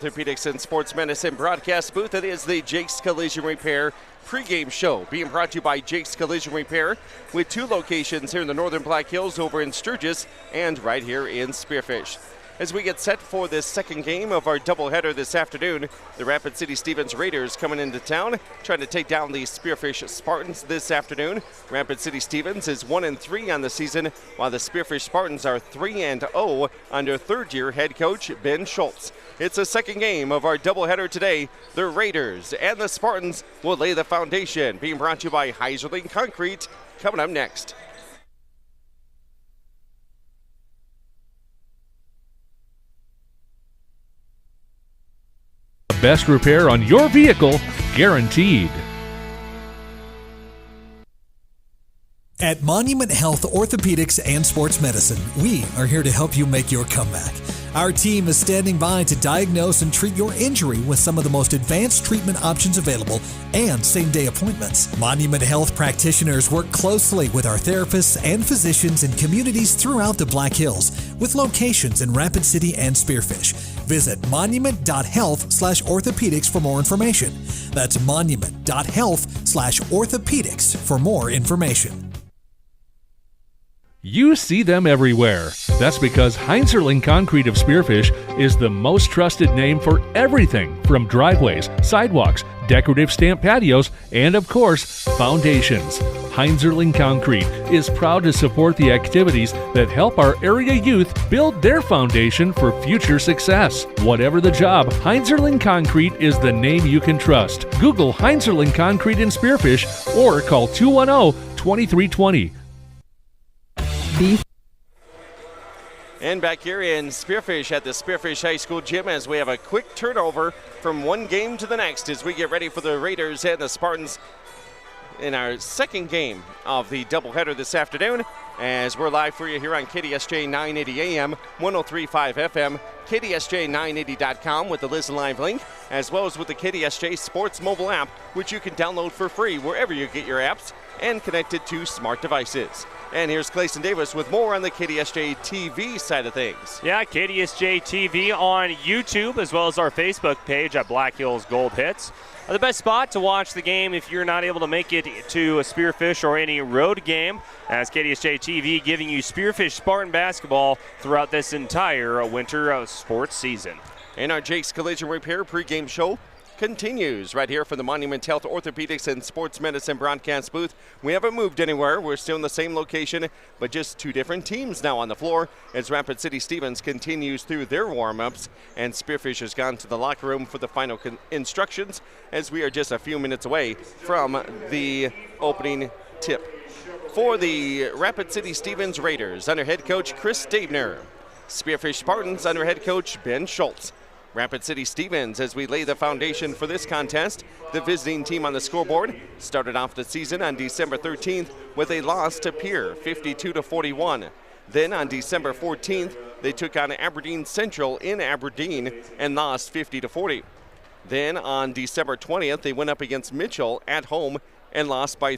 Orthopedics and Sports Medicine broadcast booth. It is the Jake's Collision Repair pregame show being brought to you by Jake's Collision Repair with 2 locations here in the Northern Black Hills, over in Sturgis and right here in Spearfish. As we get set for this second game of our doubleheader this afternoon, the Rapid City Stevens Raiders coming into town, trying to take down the Spearfish Spartans this afternoon. Rapid City Stevens is 1-3 on the season, while the Spearfish Spartans are 3-0 under third-year head coach Ben Schultz. It's the second game of our doubleheader today. The Raiders and the Spartans will lay the foundation, being brought to you by Heiserling Concrete, coming up next. Best repair on your vehicle, guaranteed. At Monument Health Orthopedics and Sports Medicine, we are here to help you make your comeback. Our team is standing by to diagnose and treat your injury with some of the most advanced treatment options available and same-day appointments. Monument Health practitioners work closely with our therapists and physicians in communities throughout the Black Hills, with locations in Rapid City and Spearfish. Visit monument.health/orthopedics for more information. That's monument.health/orthopedics for more information. You see them everywhere. That's because Heiserling Concrete of Spearfish is the most trusted name for everything from driveways, sidewalks, decorative stamp patios, and of course, foundations. Heiserling Concrete is proud to support the activities that help our area youth build their foundation for future success. Whatever the job, Heiserling Concrete is the name you can trust. Google Heiserling Concrete in Spearfish or call 210-2320. And back here in Spearfish at the Spearfish High School gym, as we have a quick turnover from one game to the next as we get ready for the Raiders and the Spartans in our second game of the doubleheader this afternoon, as we're live for you here on KDSJ 980 AM, 103.5 FM, KDSJ980.com with the Listen Live link, as well as with the KDSJ Sports mobile app, which you can download for free wherever you get your apps and connected to smart devices. And here's Clayson Davis with more on the KDSJ-TV side of things. Yeah, KDSJ-TV on YouTube, as well as our Facebook page at Black Hills Gold Hits. The best spot to watch the game if you're not able to make it to a Spearfish or any road game, as KDSJ-TV giving you Spearfish Spartan basketball throughout this entire winter sports season. And our Jake's Collision Repair pregame show continues right here from the Monument Health Orthopedics and Sports Medicine broadcast booth. We haven't moved anywhere. We're still in the same location, but just 2 different teams now on the floor as Rapid City Stevens continues through their warm-ups, and Spearfish has gone to the locker room for the final instructions, as we are just a few minutes away from the opening tip. For the Rapid City Stevens Raiders, under head coach Chris Daebner. Spearfish Spartans under head coach Ben Schultz. Rapid City Stevens, as we lay the foundation for this contest, the visiting team on the scoreboard, started off the season on December 13th with a loss to Pierre, 52-41. Then on December 14th, they took on Aberdeen Central in Aberdeen and lost 50-40. Then on December 20th, they went up against Mitchell at home and lost by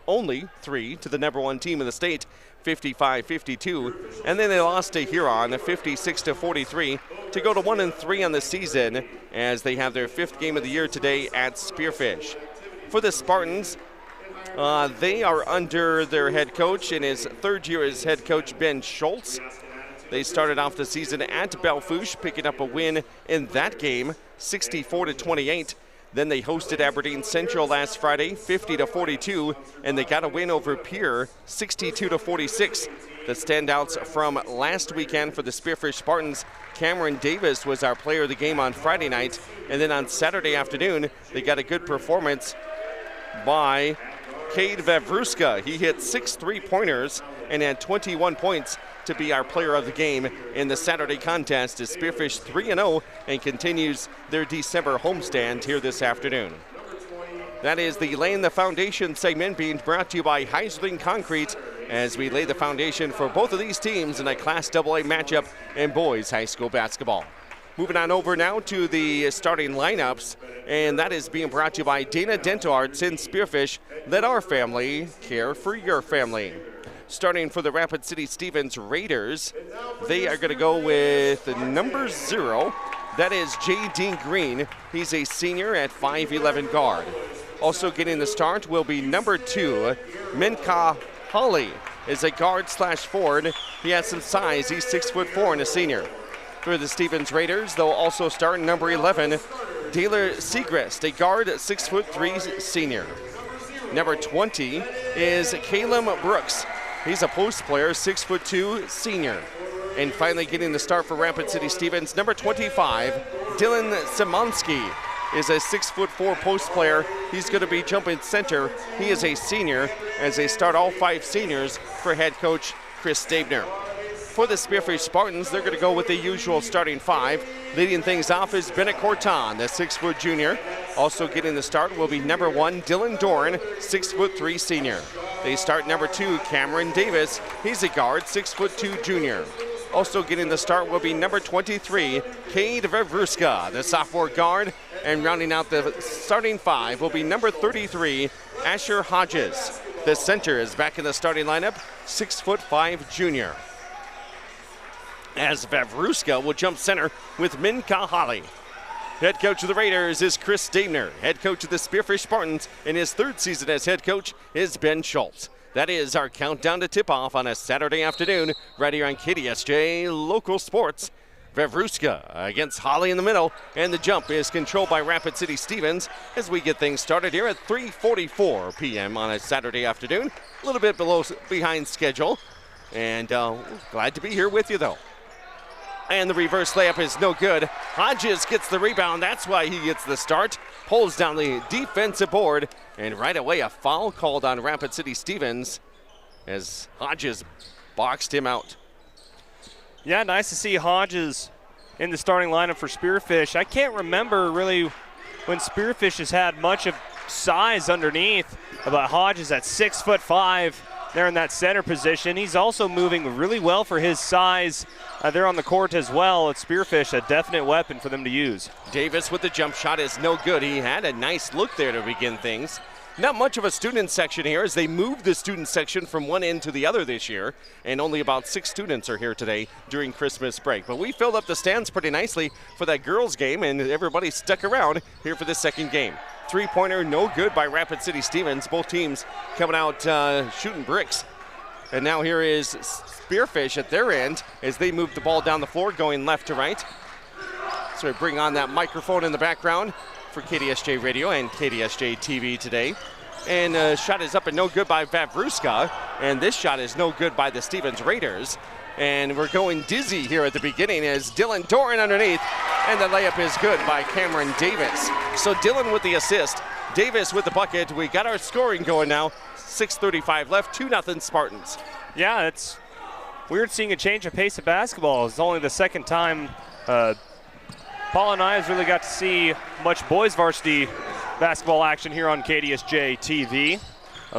only three to the number 1 team in the state, 55-52, and then they lost to Huron 56-43 to go to 1-3 on the season, as they have their 5th game of the year today at Spearfish. For the Spartans, they are under their head coach in his 3rd year as head coach Ben Schultz. They started off the season at Belfouche, picking up a win in that game, 64-28. Then they hosted Aberdeen Central last Friday, 50-42, and they got a win over Pierre, 62-46. The standouts from last weekend for the Spearfish Spartans, Cameron Davis was our player of the game on Friday night, and then on Saturday afternoon, they got a good performance by Cade Vavruska. He hit 6 3-pointers and had 21 points to be our player of the game in the Saturday contest, as Spearfish 3-0 and continues their December homestand here this afternoon. That is the Laying the Foundation segment, being brought to you by Heiserling Concrete, as we lay the foundation for both of these teams in a Class AA matchup in boys high school basketball. Moving on over now to the starting lineups, and that is being brought to you by Dana Dental Arts in Spearfish. Let our family care for your family. Starting for the Rapid City Stevens Raiders, they are going to go with number 0. That is J.D. Green. He's a senior at 5'11" guard. Also getting the start will be number 2, Minka Holly, is a guard/forward. He has some size. He's 6'4" and a senior. For the Stevens Raiders, they'll also start number 11, Taylor Segrist, a guard, 6'3" senior. Number 20 is Caleb Brooks. He's a post player, 6'2" senior. And finally getting the start for Rapid City Stevens, number 25, Dylan Szymanski, is a 6'4" post player. He's going to be jumping center. He is a senior as they start all 5 seniors for head coach Chris Stabner. For the Spearfish Spartans, they're going to go with the usual starting 5. Leading things off is Bennett Corton, the 6' junior. Also getting the start will be number 1, Dylan Doran, 6'3" senior. They start number 2, Cameron Davis. He's a guard, 6'2" junior. Also getting the start will be number 23, Cade Vavruska, the sophomore guard. And rounding out the starting 5 will be number 33, Asher Hodges. The center is back in the starting lineup, 6'5" junior. As Vavruska will jump center with Minka Holly. Head coach of the Raiders is Chris Stabner. Head coach of the Spearfish Spartans in his 3rd season as head coach is Ben Schultz. That is our countdown to tip-off on a Saturday afternoon right here on KDSJ Local Sports. Vavruska against Holly in the middle, and the jump is controlled by Rapid City Stevens as we get things started here at 3:44 p.m. on a Saturday afternoon. A little bit behind schedule, and glad to be here with you, though. And the reverse layup is no good. Hodges gets the rebound. That's why he gets the start. Pulls down the defensive board. And right away, a foul called on Rapid City Stevens as Hodges boxed him out. Yeah, nice to see Hodges in the starting lineup for Spearfish. I can't remember really when Spearfish has had much of size underneath, but Hodges at 6'5" there in that center position. He's also moving really well for his size there on the court as well. It's Spearfish, a definite weapon for them to use. Davis with the jump shot is no good. He had a nice look there to begin things. Not much of a student section here as they moved the student section from one end to the other this year, and only about 6 students are here today during Christmas break. But we filled up the stands pretty nicely for that girls game, and everybody stuck around here for the second game. 3-pointer, no good by Rapid City Stevens. Both teams coming out shooting bricks. And now here is Spearfish at their end as they move the ball down the floor, going left to right. So we bring on that microphone in the background for KDSJ Radio and KDSJ-TV today. And shot is up and no good by Vavruska. And this shot is no good by the Stevens Raiders. And we're going dizzy here at the beginning as Dylan Doran underneath. And the layup is good by Cameron Davis. So Dylan with the assist, Davis with the bucket. We got our scoring going now. 6:35 left, 2-0 Spartans. Yeah, it's weird seeing a change of pace of basketball. It's only the second time Paul and I has really got to see much boys varsity basketball action here on KDSJ-TV.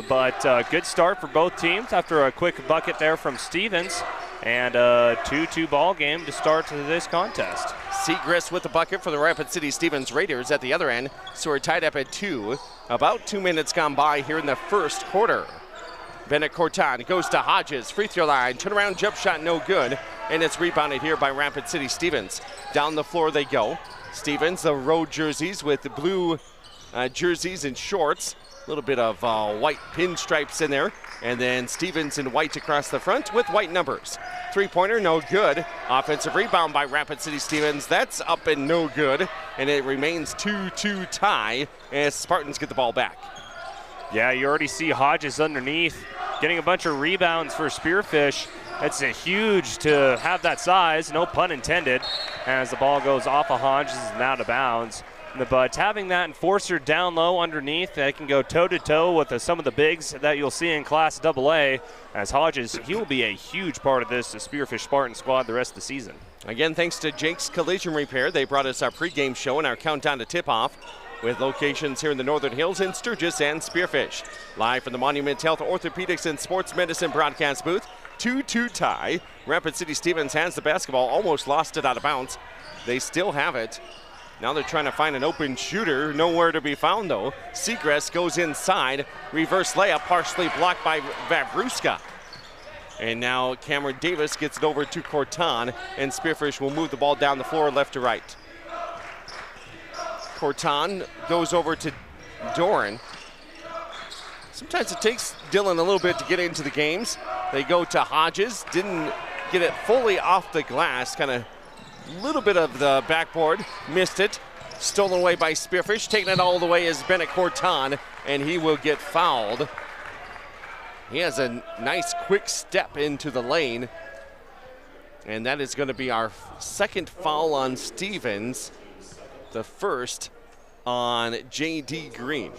But good start for both teams after a quick bucket there from Stevens. And a 2-2 ball game to start this contest. Segrist with the bucket for the Rapid City Stevens Raiders at the other end. So we're tied up at 2. About 2 minutes gone by here in the first quarter. Bennett Corton goes to Hodges, free throw line, turnaround jump shot no good, and it's rebounded here by Rapid City Stevens. Down the floor they go. Stevens, the road jerseys with the blue jerseys and shorts. A little bit of white pinstripes in there. And then Stevens in white across the front with white numbers. 3-pointer, no good. Offensive rebound by Rapid City Stevens. That's up and no good. And it remains 2-2 tie as Spartans get the ball back. Yeah, you already see Hodges underneath getting a bunch of rebounds for Spearfish. It's a huge to have that size, no pun intended, as the ball goes off of Hodges and out of bounds. But having that enforcer down low underneath, that can go toe-to-toe with some of the bigs that you'll see in Class AA. As Hodges, he will be a huge part of this Spearfish Spartan squad the rest of the season. Again, thanks to Jake's Collision Repair. They brought us our pregame show and our countdown to tip-off with locations here in the Northern Hills in Sturgis and Spearfish. Live from the Monument Health Orthopedics and Sports Medicine broadcast booth, 2-2 tie. Rapid City Stevens has the basketball, almost lost it out of bounds. They still have it. Now they're trying to find an open shooter. Nowhere to be found, though. Segrist goes inside. Reverse layup partially blocked by Vavruska. And now Cameron Davis gets it over to Corton, and Spearfish will move the ball down the floor left to right. Corton goes over to Doran. Sometimes it takes Dillon a little bit to get into the games. They go to Hodges, didn't get it fully off the glass, kind of a little bit of the backboard, missed it. Stolen away by Spearfish, taking it all the way is Bennett Corton, and he will get fouled. He has a nice quick step into the lane, and that is going to be our second foul on Stevens, the first on J.D. Green.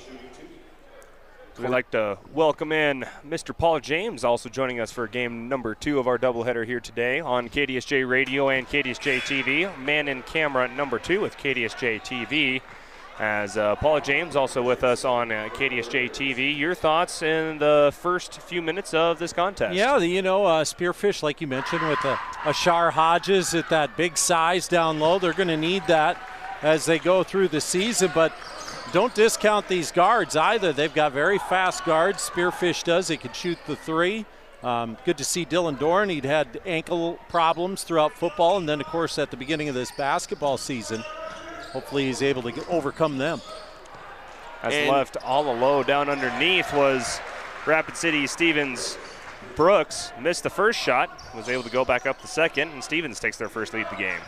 We'd like to welcome in Mr. Paul James, also joining us for game number 2 of our doubleheader here today on KDSJ Radio and KDSJ-TV. Man in camera number 2 with KDSJ-TV. As Paul James also with us on KDSJ-TV. Your thoughts in the first few minutes of this contest? Yeah, Spearfish, like you mentioned, with Ashar Hodges at that big size down low. They're going to need that as they go through the season, but don't discount these guards either. They've got very fast guards. Spearfish does. They can shoot the 3. Good to see Dylan Doran. He'd had ankle problems throughout football, and then, of course, at the beginning of this basketball season. Hopefully he's able to overcome them. As left all alone down underneath was Rapid City Stevens Brooks. Missed the first shot, was able to go back up the second, and Stevens takes their first lead of the game.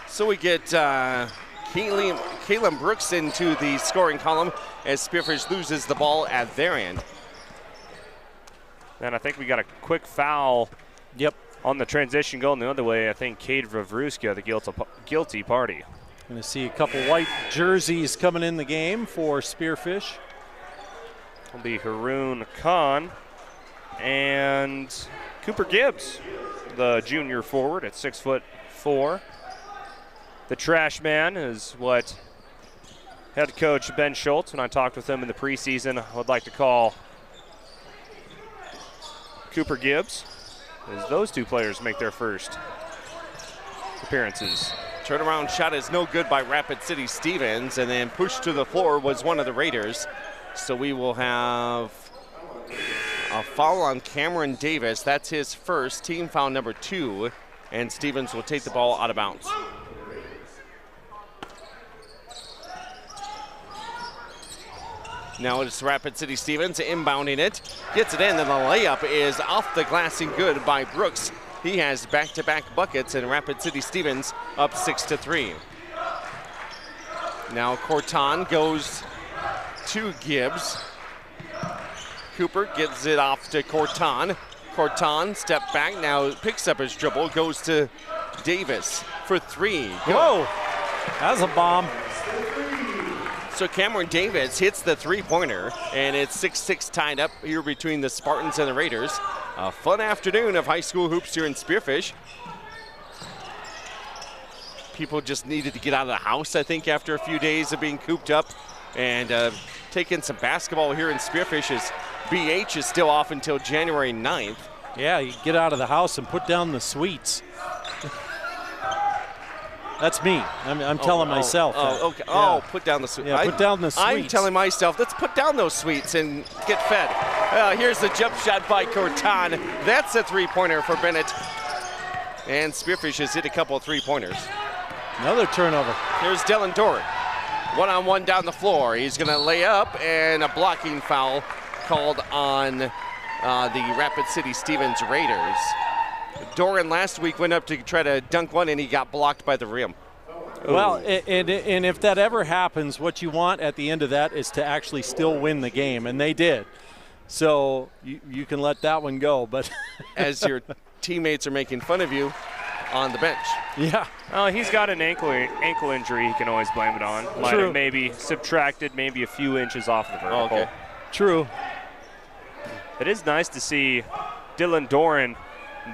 So we get Caleb Brooks into the scoring column as Spearfish loses the ball at their end. And I think we got a quick foul. Yep. On the transition going the other way, I think Cade Vavruska, the guilty party. Going to see a couple white jerseys coming in the game for Spearfish. Will be Haroon Khan and Cooper Gibbs, the junior forward at 6'4". The trash man is what head coach Ben Schultz, when I talked with him in the preseason, would like to call Cooper Gibbs, as those two players make their first appearances. Turnaround shot is no good by Rapid City Stevens, and then pushed to the floor was one of the Raiders. So we will have a foul on Cameron Davis. That's his first, team foul number 2, and Stevens will take the ball out of bounds. Now it's Rapid City Stevens inbounding it, gets it in, and the layup is off the glass and good by Brooks. He has back-to-back buckets, and Rapid City Stevens up 6-3. Now Corton goes to Gibbs. Cooper gets it off to Corton. Corton step back, now picks up his dribble, goes to Davis for 3. Whoa, that's a bomb. So Cameron Davis hits the 3-pointer, and it's 6-6 tied up here between the Spartans and the Raiders. A fun afternoon of high school hoops here in Spearfish. People just needed to get out of the house, I think, after a few days of being cooped up, and taking some basketball here in Spearfish, as BH is still off until January 9th. Yeah, you get out of the house and put down the sweets. That's me. I'm telling myself. Okay. Yeah. Put down the sweets. Yeah, put down the sweets. I'm telling myself, let's put down those sweets and get fed. Here's the jump shot by Corton. That's a 3-pointer for Bennett. And Spearfish has hit a couple of 3-pointers. Another turnover. Here's Dylan Doran. One-on-one down the floor. He's going to lay up, and a blocking foul called on the Rapid City Stevens Raiders. Doran last week went up to try to dunk one, and he got blocked by the rim. Well, and if that ever happens, what you want at the end of that is to actually still win the game, and they did. So you can let that one go. But as your teammates are making fun of you on the bench. Yeah. He's got an ankle injury he can always blame it on. Might have maybe subtracted maybe a few inches off the vertical. Okay. True. It is nice to see Dylan Doran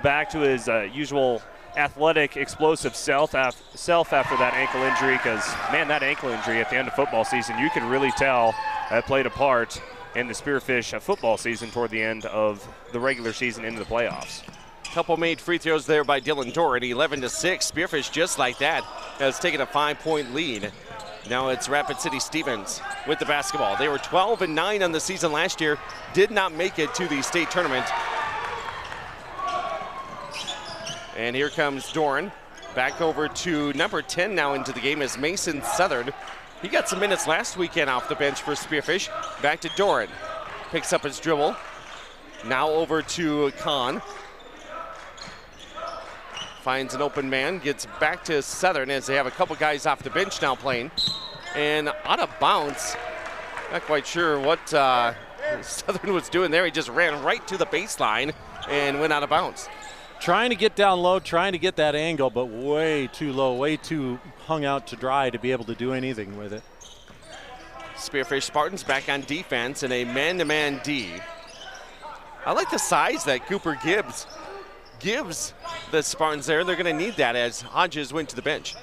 back to his usual athletic, explosive self after that ankle injury, because, man, that ankle injury at the end of football season, you can really tell that played a part in the Spearfish football season toward the end of the regular season into the playoffs. Couple made free throws there by Dylan Doran, 11-6. Spearfish, just like that, has taken a 5-point lead. Now it's Rapid City Stevens with the basketball. They were 12-9 on the season last year, did not make it to the state tournament. And here comes Doran. Back over to number 10 now into the game is Mason Southern. He got some minutes last weekend off the bench for Spearfish. Back to Doran. Picks up his dribble. Now over to Kahn. Finds an open man. Gets back to Southern as they have a couple guys off the bench now playing. And out of bounds. Not quite sure what Southern was doing there. He just ran right to the baseline and went out of bounds. Trying to get down low, trying to get that angle, but way too low, way too hung out to dry to be able to do anything with it. Spearfish Spartans back on defense in a man-to-man D. I like the size that Cooper gives the Spartans there. They're going to need that as Hodges went to the bench.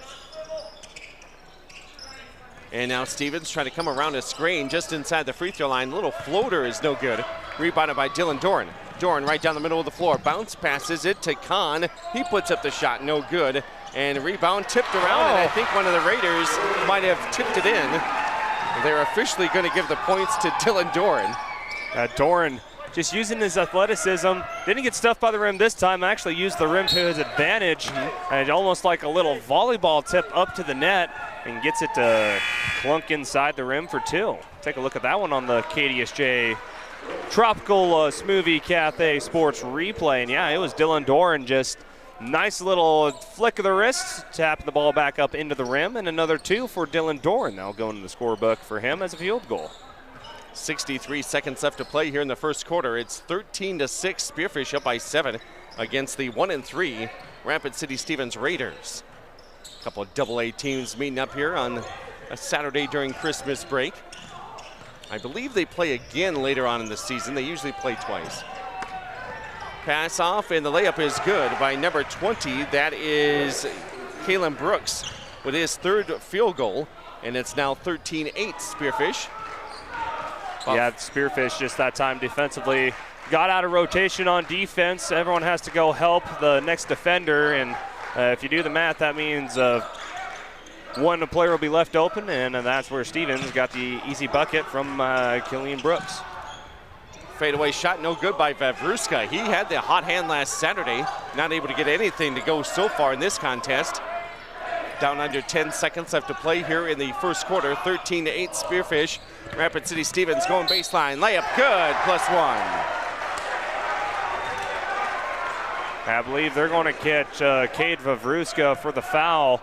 And now Stevens trying to come around a screen just inside the free throw line. Little floater is no good. Rebounded by Dylan Doran. Doran right down the middle of the floor. Bounce passes it to Kahn. He puts up the shot, no good. And rebound tipped around, and I think one of the Raiders might have tipped it in. They're officially going to give the points to Dylan Doran. Doran just using his athleticism. Didn't get stuffed by the rim this time. Actually used the rim to his advantage. And almost like a little volleyball tip up to the net and gets it to clunk inside the rim for two. Take a look at that one on the KDSJ Tropical Smoothie Cafe Sports replay. And yeah, it was Dylan Doran, just nice little flick of the wrist, tapping the ball back up into the rim, and another two for Dylan Doran. Now going to the scorebook for him as a field goal. 63 seconds left to play here in the first quarter. It's 13-6. Spearfish up by 7 against the 1-3 Rapid City Stevens Raiders. A couple of AA teams meeting up here on a Saturday during Christmas break. I believe they play again later on in the season. They usually play twice. Pass off, and the layup is good by number 20. That is Kalen Brooks with his third field goal, and it's now 13-8 Spearfish. Yeah, Spearfish just that time defensively got out of rotation on defense. Everyone has to go help the next defender, and if you do the math, that means one player will be left open, and that's where Stevens got the easy bucket from Killian Brooks. Fadeaway shot no good by Vavruska. He had the hot hand last Saturday, not able to get anything to go so far in this contest. Down under 10 seconds left to play here in the first quarter. 13-8 Spearfish. Rapid City Stevens going baseline. Layup good, +1. I believe they're going to catch Cade Vavruska for the foul.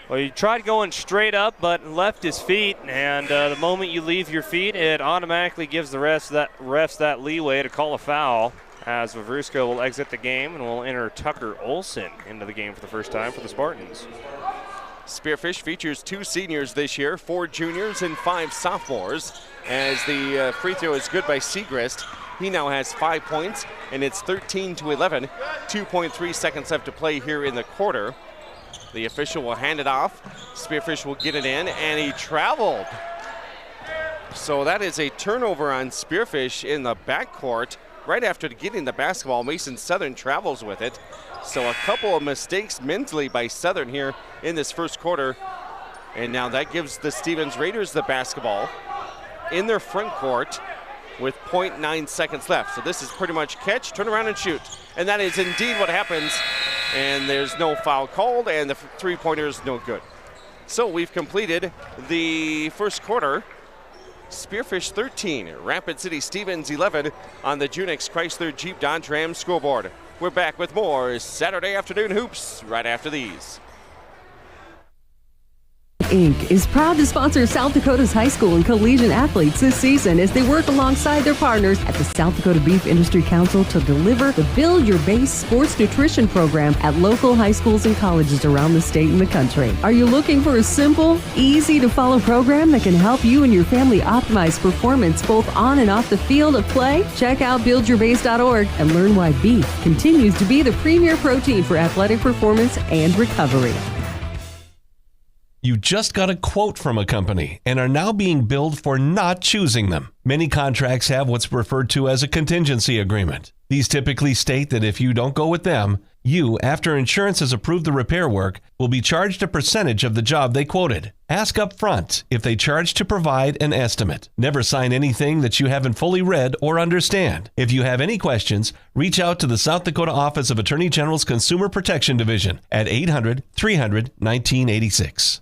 Well, he tried going straight up, but left his feet, and the moment you leave your feet, it automatically gives the refs that leeway to call a foul, as Vavruska will exit the game and will enter Tucker Olson into the game for the first time for the Spartans. Spearfish features 2 seniors this year, 4 juniors and 5 sophomores, as the free throw is good by Segrist. He now has 5 points, and it's 13-11. 2.3 seconds left to play here in the quarter. The official will hand it off. Spearfish will get it in, and he traveled. So that is a turnover on Spearfish in the backcourt. Right after getting the basketball, Mason Southern travels with it. So a couple of mistakes mentally by Southern here in this first quarter. And now that gives the Stevens Raiders the basketball in their front court with 0.9 seconds left. So this is pretty much catch, turn around and shoot. And that is indeed what happens. And there's no foul called, and the three-pointer is no good. So we've completed the first quarter. Spearfish 13, Rapid City Stevens 11 on the Junix Chrysler Jeep Dodge Ram scoreboard. We're back with more Saturday afternoon hoops right after these. Inc. is proud to sponsor South Dakota's high school and collegiate athletes this season as they work alongside their partners at the South Dakota Beef Industry Council to deliver the Build Your Base Sports Nutrition Program at local high schools and colleges around the state and the country. Are you looking for a simple, easy-to-follow program that can help you and your family optimize performance both on and off the field of play? Check out buildyourbase.org and learn why beef continues to be the premier protein for athletic performance and recovery. You just got a quote from a company and are now being billed for not choosing them. Many contracts have what's referred to as a contingency agreement. These typically state that if you don't go with them, you, after insurance has approved the repair work, will be charged a percentage of the job they quoted. Ask up front if they charge to provide an estimate. Never sign anything that you haven't fully read or understand. If you have any questions, reach out to the South Dakota Office of Attorney General's Consumer Protection Division at 800-300-1986.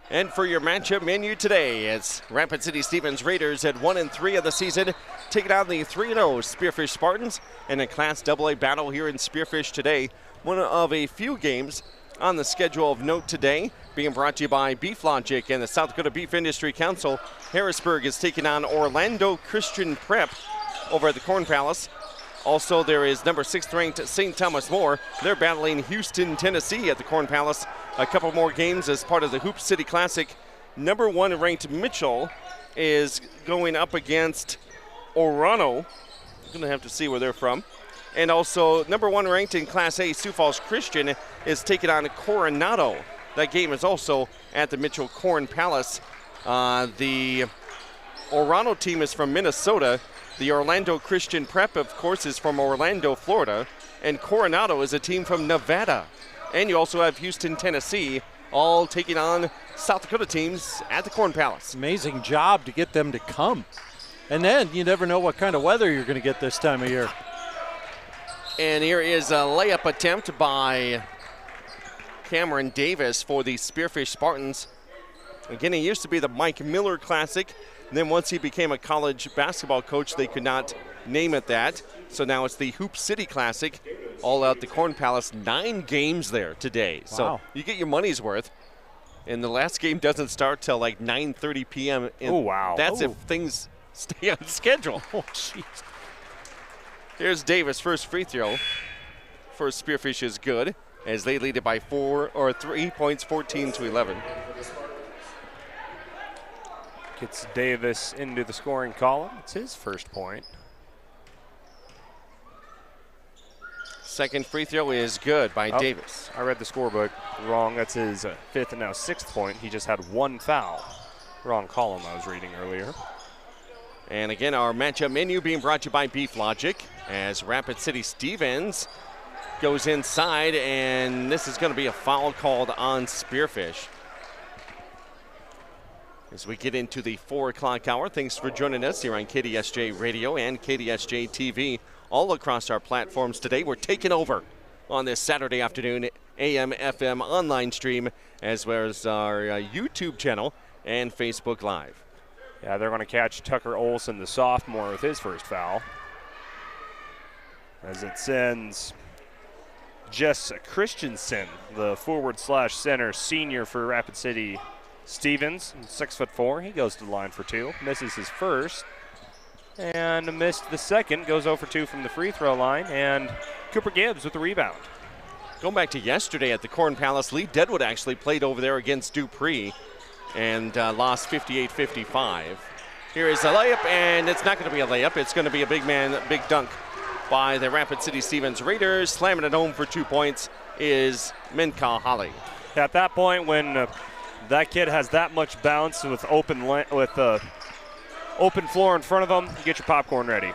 And for your matchup menu today, it's Rapid City Stevens Raiders at 1-3 of the season, taking on the 3-0 Spearfish Spartans in a Class AA battle here in Spearfish today. One of a few games on the schedule of note today, being brought to you by Beef Logic and the South Dakota Beef Industry Council. Harrisburg is taking on Orlando Christian Prep over at the Corn Palace. Also, there is number 6th ranked St. Thomas More. They're battling Houston, Tennessee at the Corn Palace. A couple more games as part of the Hoop City Classic. Number 1 ranked Mitchell is going up against Orano. Going to have to see where they're from. And also, number 1 ranked in Class A, Sioux Falls Christian is taking on Coronado. That game is also at the Mitchell Corn Palace. The Orano team is from Minnesota. The Orlando Christian Prep, of course, is from Orlando, Florida. And Coronado is a team from Nevada. And you also have Houston, Tennessee, all taking on South Dakota teams at the Corn Palace. Amazing job to get them to come. And then you never know what kind of weather you're going to get this time of year. And here is a layup attempt by Cameron Davis for the Spearfish Spartans. Again, it used to be the Mike Miller Classic. And then once he became a college basketball coach, they could not name it that. So now it's the Hoop City Classic, all out the Corn Palace. 9 games there today. Wow. So you get your money's worth. And the last game doesn't start till like 9:30 p.m. Oh, wow. That's if things stay on schedule. Oh, jeez. Here's Davis, first free throw for Spearfish is good as they lead it by 3 points, 14-11. Gets Davis into the scoring column. It's his first point. Second free throw is good by Davis. I read the scorebook wrong. That's his 5th and now 6th point. He just had 1 foul. Wrong column I was reading earlier. And again, our matchup menu being brought to you by Beef Logic as Rapid City Stevens goes inside, and this is going to be a foul called on Spearfish. As we get into the 4 o'clock hour, thanks for joining us here on KDSJ Radio and KDSJ-TV all across our platforms today. We're taking over on this Saturday afternoon AM, FM online stream, as well as our YouTube channel and Facebook Live. Yeah, they're going to catch Tucker Olson, the sophomore, with his first foul. As it sends Jess Christensen, the forward/center senior for Rapid City Stevens, 6'4". He goes to the line for 2. Misses his first and missed the second. Goes 0 for 2 from the free throw line. And Cooper Gibbs with the rebound. Going back to yesterday at the Corn Palace, Lee Deadwood actually played over there against Dupree and lost 58-55. Here is a layup, and it's not going to be a layup. It's going to be a big dunk by the Rapid City Stevens Raiders. Slamming it home for 2 points is Minka Holly. At that point, when that kid has that much bounce with open floor in front of him, you get your popcorn ready.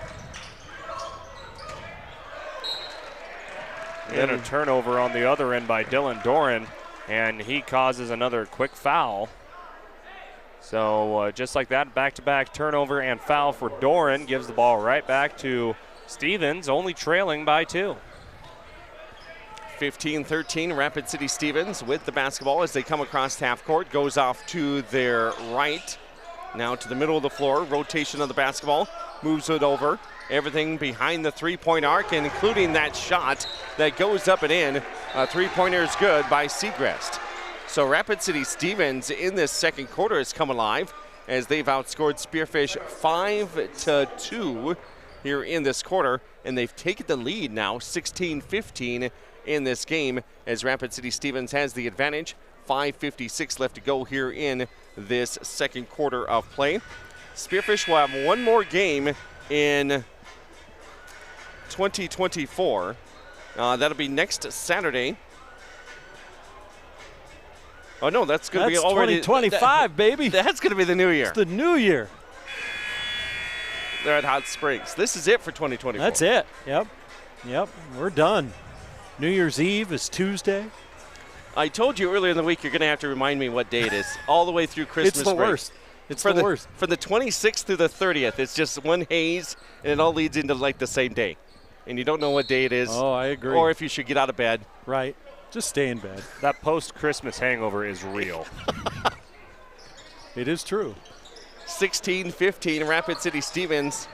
Then a turnover on the other end by Dylan Doran, and he causes another quick foul. So just like that, back-to-back turnover and foul for Doran gives the ball right back to Stevens, only trailing by 2. 15-13, Rapid City Stevens with the basketball as they come across half court. Goes off to their right, now to the middle of the floor. Rotation of the basketball, moves it over. Everything behind the three-point arc, including that shot that goes up and in. A three-pointer is good by Segrest. So Rapid City Stevens in this second quarter has come alive as they've outscored Spearfish 5-2 here in this quarter, and they've taken the lead now 16-15 in this game as Rapid City Stevens has the advantage. 5:56 left to go here in this second quarter of play. Spearfish will have one more game in 2024. That'll be next Saturday. Oh, no, that's going to be already 2025, baby. That's going to be the new year. It's the new year. They're at Hot Springs. This is it for 2024. That's it. Yep. We're done. New Year's Eve is Tuesday. I told you earlier in the week you're going to have to remind me what day it is all the way through Christmas It's the break. worst. It's the worst. From the 26th through the 30th, it's just one haze, and it all leads into like the same day. And you don't know what day it is. Oh, I agree. Or if you should get out of bed. Right. Just stay in bed. That post-Christmas hangover is real. It is true. 16-15, Rapid City Stevens.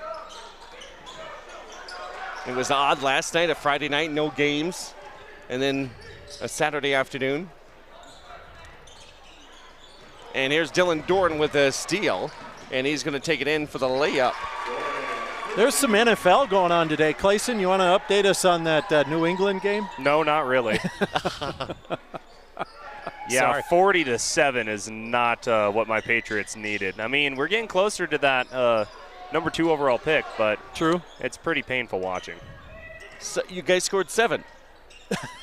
It was odd last night, a Friday night, no games, and then a Saturday afternoon. And here's Dylan Doran with a steal, and he's going to take it in for the layup. There's some NFL going on today. Clayson, you want to update us on that New England game? No, not really. Yeah, 40-7 is not what my Patriots needed. I mean, we're getting closer to that number 2 overall pick, but true, it's pretty painful watching. So you guys scored 7.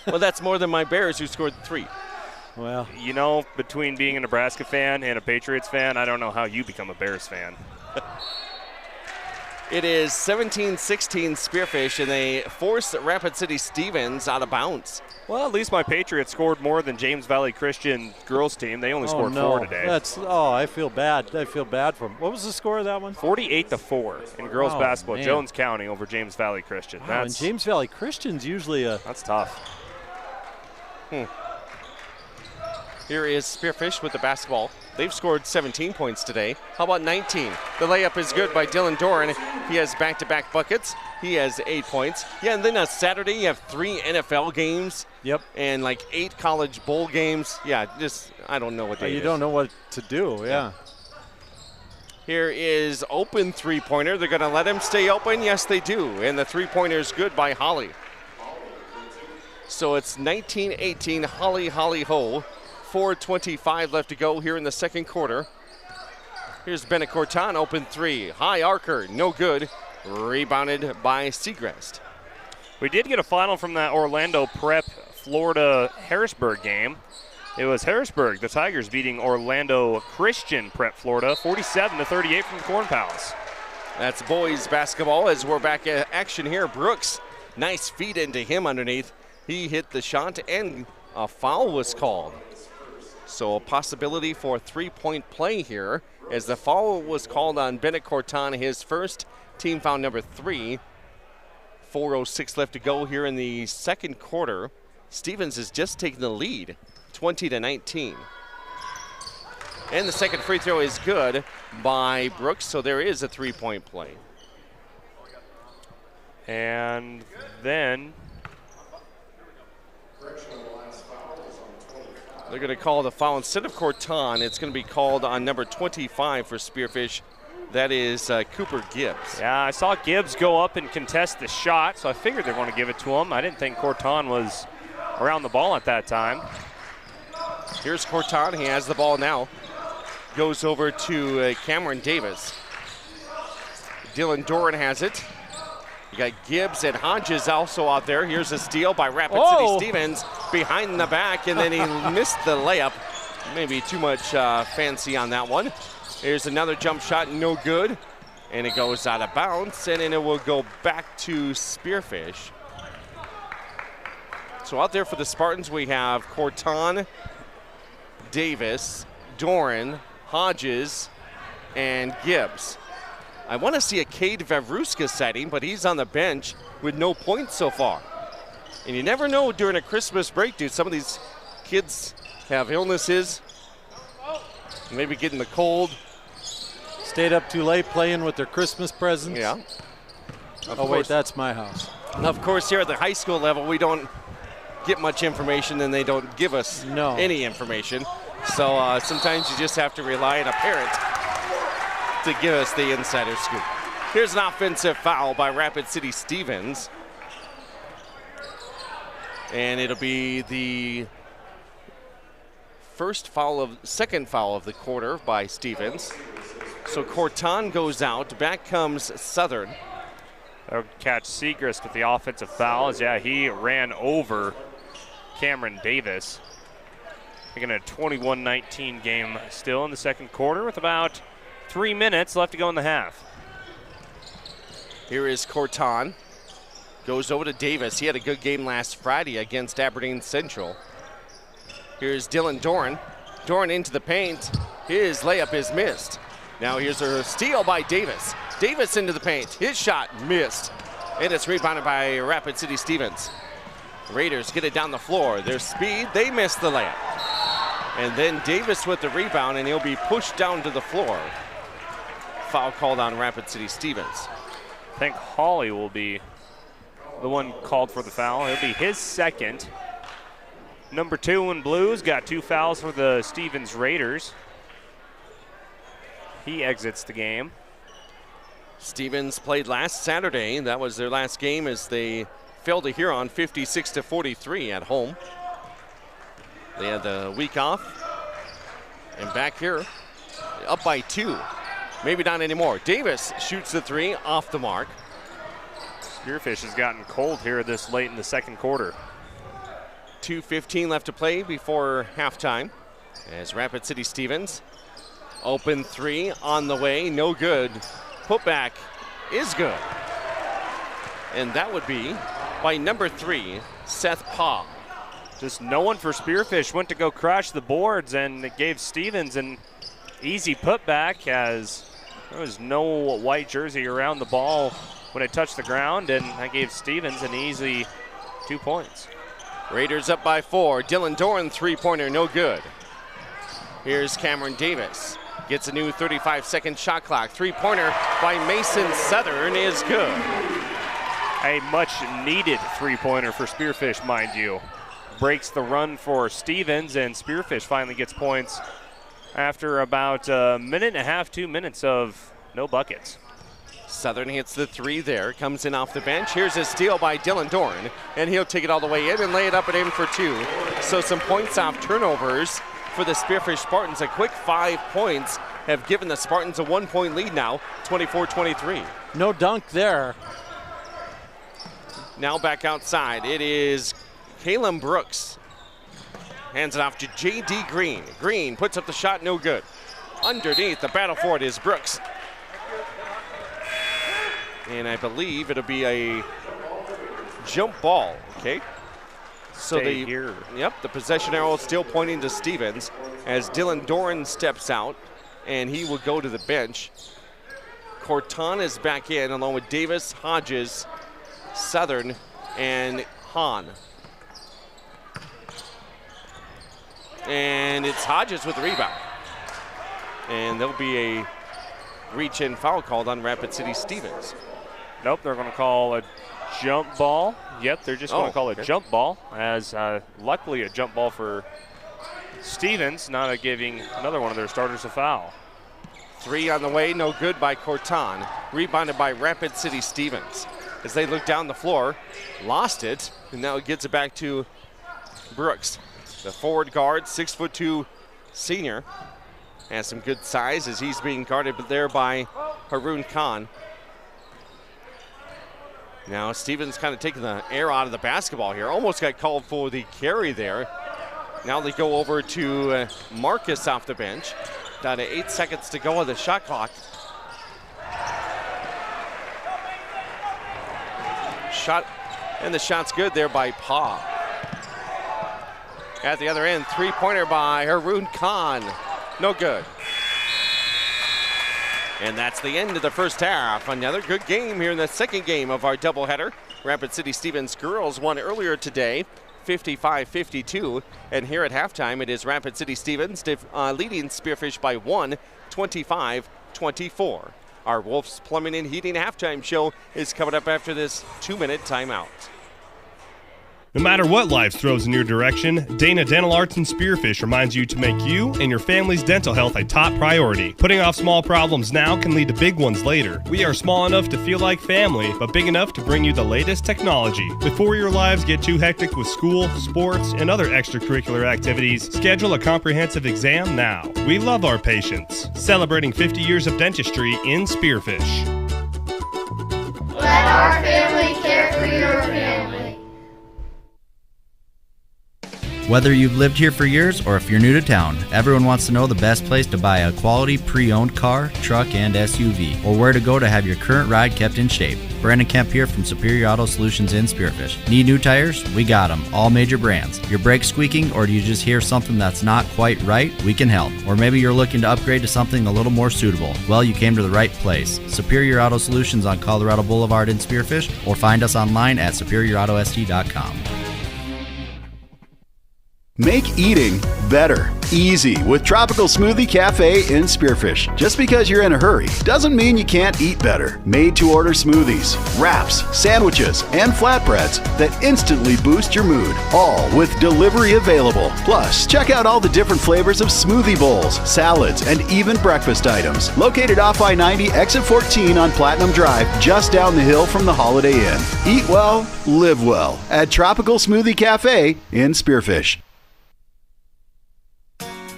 Well, that's more than my Bears, who scored 3. Well, you know, between being a Nebraska fan and a Patriots fan, I don't know how you become a Bears fan. It is 17-16 Spearfish, and they force Rapid City Stevens out of bounds. Well, at least my Patriots scored more than James Valley Christian girls team. They only scored 4 today. I feel bad. I feel bad for them. What was the score of that one? 48-4 in girls basketball. Man. Jones County over James Valley Christian. Wow, and James Valley Christian's usually that's tough. Here is Spearfish with the basketball. They've scored 17 points today. How about 19? The layup is good by Dylan Doran. He has back-to-back buckets. He has 8 points. Yeah, and then on Saturday you have 3 NFL games. Yep. And like 8 college bowl games. Yeah, just I don't know what they You don't know what to do, yeah. Here is open three-pointer. They're going to let him stay open. Yes, they do. And the three-pointer is good by Holly. So it's 19-18, Holly Ho. 4:25 left to go here in the second quarter. Here's Bennett Corton, open 3. High arcer, no good. Rebounded by Segrest. We did get a final from that Orlando Prep Florida Harrisburg game. It was Harrisburg, the Tigers, beating Orlando Christian Prep Florida 47-38 from the Corn Palace. That's boys basketball as we're back at action here. Brooks, nice feed into him underneath. He hit the shot and a foul was called. So a possibility for a three-point play here as the foul was called on Bennett Corton, his first, team foul number 3. 4:06 left to go here in the second quarter. Stevens has just taken the lead, 20-19. And the second free throw is good by Brooks, so there is a three-point play. And then they're going to call the foul. Instead of Corton, it's going to be called on number 25 for Spearfish. That is Cooper Gibbs. Yeah, I saw Gibbs go up and contest the shot, so I figured they were going to give it to him. I didn't think Corton was around the ball at that time. Here's Corton. He has the ball now. Goes over to Cameron Davis. Dylan Doran has it. You got Gibbs and Hodges also out there. Here's a steal by Rapid City Stevens behind the back, and then he missed the layup. Maybe too much fancy on that one. Here's another jump shot, no good. And it goes out of bounds, and then it will go back to Spearfish. So out there for the Spartans, we have Corton, Davis, Doran, Hodges, and Gibbs. I want to see a Cade Vavruska sighting, but he's on the bench with no points so far. And you never know during a Christmas break, dude. Some of these kids have illnesses, maybe getting the cold. Stayed up too late playing with their Christmas presents. Yeah. Wait, that's my house. Of course, here at the high school level, we don't get much information, and they don't give us any information. So sometimes you just have to rely on a parent to give us the insider scoop. Here's an offensive foul by Rapid City Stevens. And it'll be the second foul of the quarter by Stevens. So Corton goes out, back comes Southern. They'll catch Segrist with the offensive foul. He ran over Cameron Davis. Making a 21-19 game still in the second quarter with about 3 minutes left to go in the half. Here is Corton. Goes over to Davis. He had a good game last Friday against Aberdeen Central. Here's Dylan Doran. Doran into the paint. His layup is missed. Now here's a steal by Davis. Davis into the paint. His shot missed. And it's rebounded by Rapid City Stevens. Raiders get it down the floor. Their speed, they miss the layup. And then Davis with the rebound, and he'll be pushed down to the floor. Foul called on Rapid City Stevens. I think Hawley will be the one called for the foul. It'll be his second. Number 2 in Blues got 2 fouls for the Stevens Raiders. He exits the game. Stevens played last Saturday. That was their last game as they fell to Huron 56-43 at home. They had the week off. And back here, up by 2. Maybe not anymore. Davis shoots the 3 off the mark. Spearfish has gotten cold here this late in the second quarter. 2:15 left to play before halftime. As Rapid City Stevens, open 3 on the way, no good. Putback is good. And that would be by number 3, Seth Paugh. Just no one for Spearfish went to go crash the boards, and it gave Stevens an easy putback as there was no white jersey around the ball when it touched the ground, and that gave Stevens an easy 2 points. Raiders up by 4. Dylan Doran, 3-pointer, no good. Here's Cameron Davis. Gets a new 35-second shot clock. 3-pointer by Mason Southern is good. A much-needed 3-pointer for Spearfish, mind you. Breaks the run for Stevens, and Spearfish finally gets points after about a minute and a half, 2 minutes of no buckets. Southern hits the 3 there, comes in off the bench. Here's a steal by Dylan Doran, and he'll take it all the way in and lay it up and in for 2. So some points off turnovers for the Spearfish Spartans. A quick 5 points have given the Spartans a 1-point lead now, 24-23. No dunk there. Now back outside. It is Caleb Brooks. Hands it off to J.D. Green. Green puts up the shot, no good. Underneath the battle for it is Brooks. And I believe it'll be a jump ball, okay? So the possession arrow is still pointing to Stevens as Dylan Doran steps out, and he will go to the bench. Corton is back in along with Davis, Hodges, Southern, and Hahn. And it's Hodges with the rebound. And there'll be a reach-in foul called on Rapid City Stevens. Nope, they're going to call a jump ball. Yep, they're just going to call a jump ball, as luckily a jump ball for Stevens, not giving another one of their starters a foul. 3 on the way, no good by Corton. Rebounded by Rapid City Stevens. As they look down the floor, lost it, and now it gets it back to Brooks. The forward guard, 6'2" senior, has some good size as he's being guarded there by Haroon Khan. Now Stevens kind of taking the air out of the basketball here. Almost got called for the carry there. Now they go over to Marcus off the bench. Down to 8 seconds to go on the shot clock. Shot, and the shot's good there by Paugh. At the other end, 3-pointer by Haroon Khan. No good. And that's the end of the first half. Another good game here in the second game of our doubleheader. Rapid City Stevens girls won earlier today, 55-52. And here at halftime, it is Rapid City Stevens leading Spearfish by 1, 25-24. Our Wolves Plumbing and Heating halftime show is coming up after this 2-minute timeout. No matter what life throws in your direction, Dana Dental Arts and Spearfish reminds you to make you and your family's dental health a top priority. Putting off small problems now can lead to big ones later. We are small enough to feel like family, but big enough to bring you the latest technology. Before your lives get too hectic with school, sports, and other extracurricular activities, schedule a comprehensive exam now. We love our patients. Celebrating 50 years of dentistry in Spearfish. Let our family care for your family. Whether you've lived here for years or if you're new to town, everyone wants to know the best place to buy a quality pre-owned car, truck, and SUV, or where to go to have your current ride kept in shape. Brandon Kemp here from Superior Auto Solutions in Spearfish. Need new tires? We got them, all major brands. Your brakes squeaking, or do you just hear something that's not quite right? We can help. Or maybe you're looking to upgrade to something a little more suitable. Well, you came to the right place. Superior Auto Solutions on Colorado Boulevard in Spearfish, or find us online at superiorautost.com. Make eating better, easy with Tropical Smoothie Cafe in Spearfish. Just because you're in a hurry doesn't mean you can't eat better. Made-to-order smoothies, wraps, sandwiches, and flatbreads that instantly boost your mood, all with delivery available. Plus, check out all the different flavors of smoothie bowls, salads, and even breakfast items. Located off I-90, exit 14 on Platinum Drive, just down the hill from the Holiday Inn. Eat well, live well at Tropical Smoothie Cafe in Spearfish.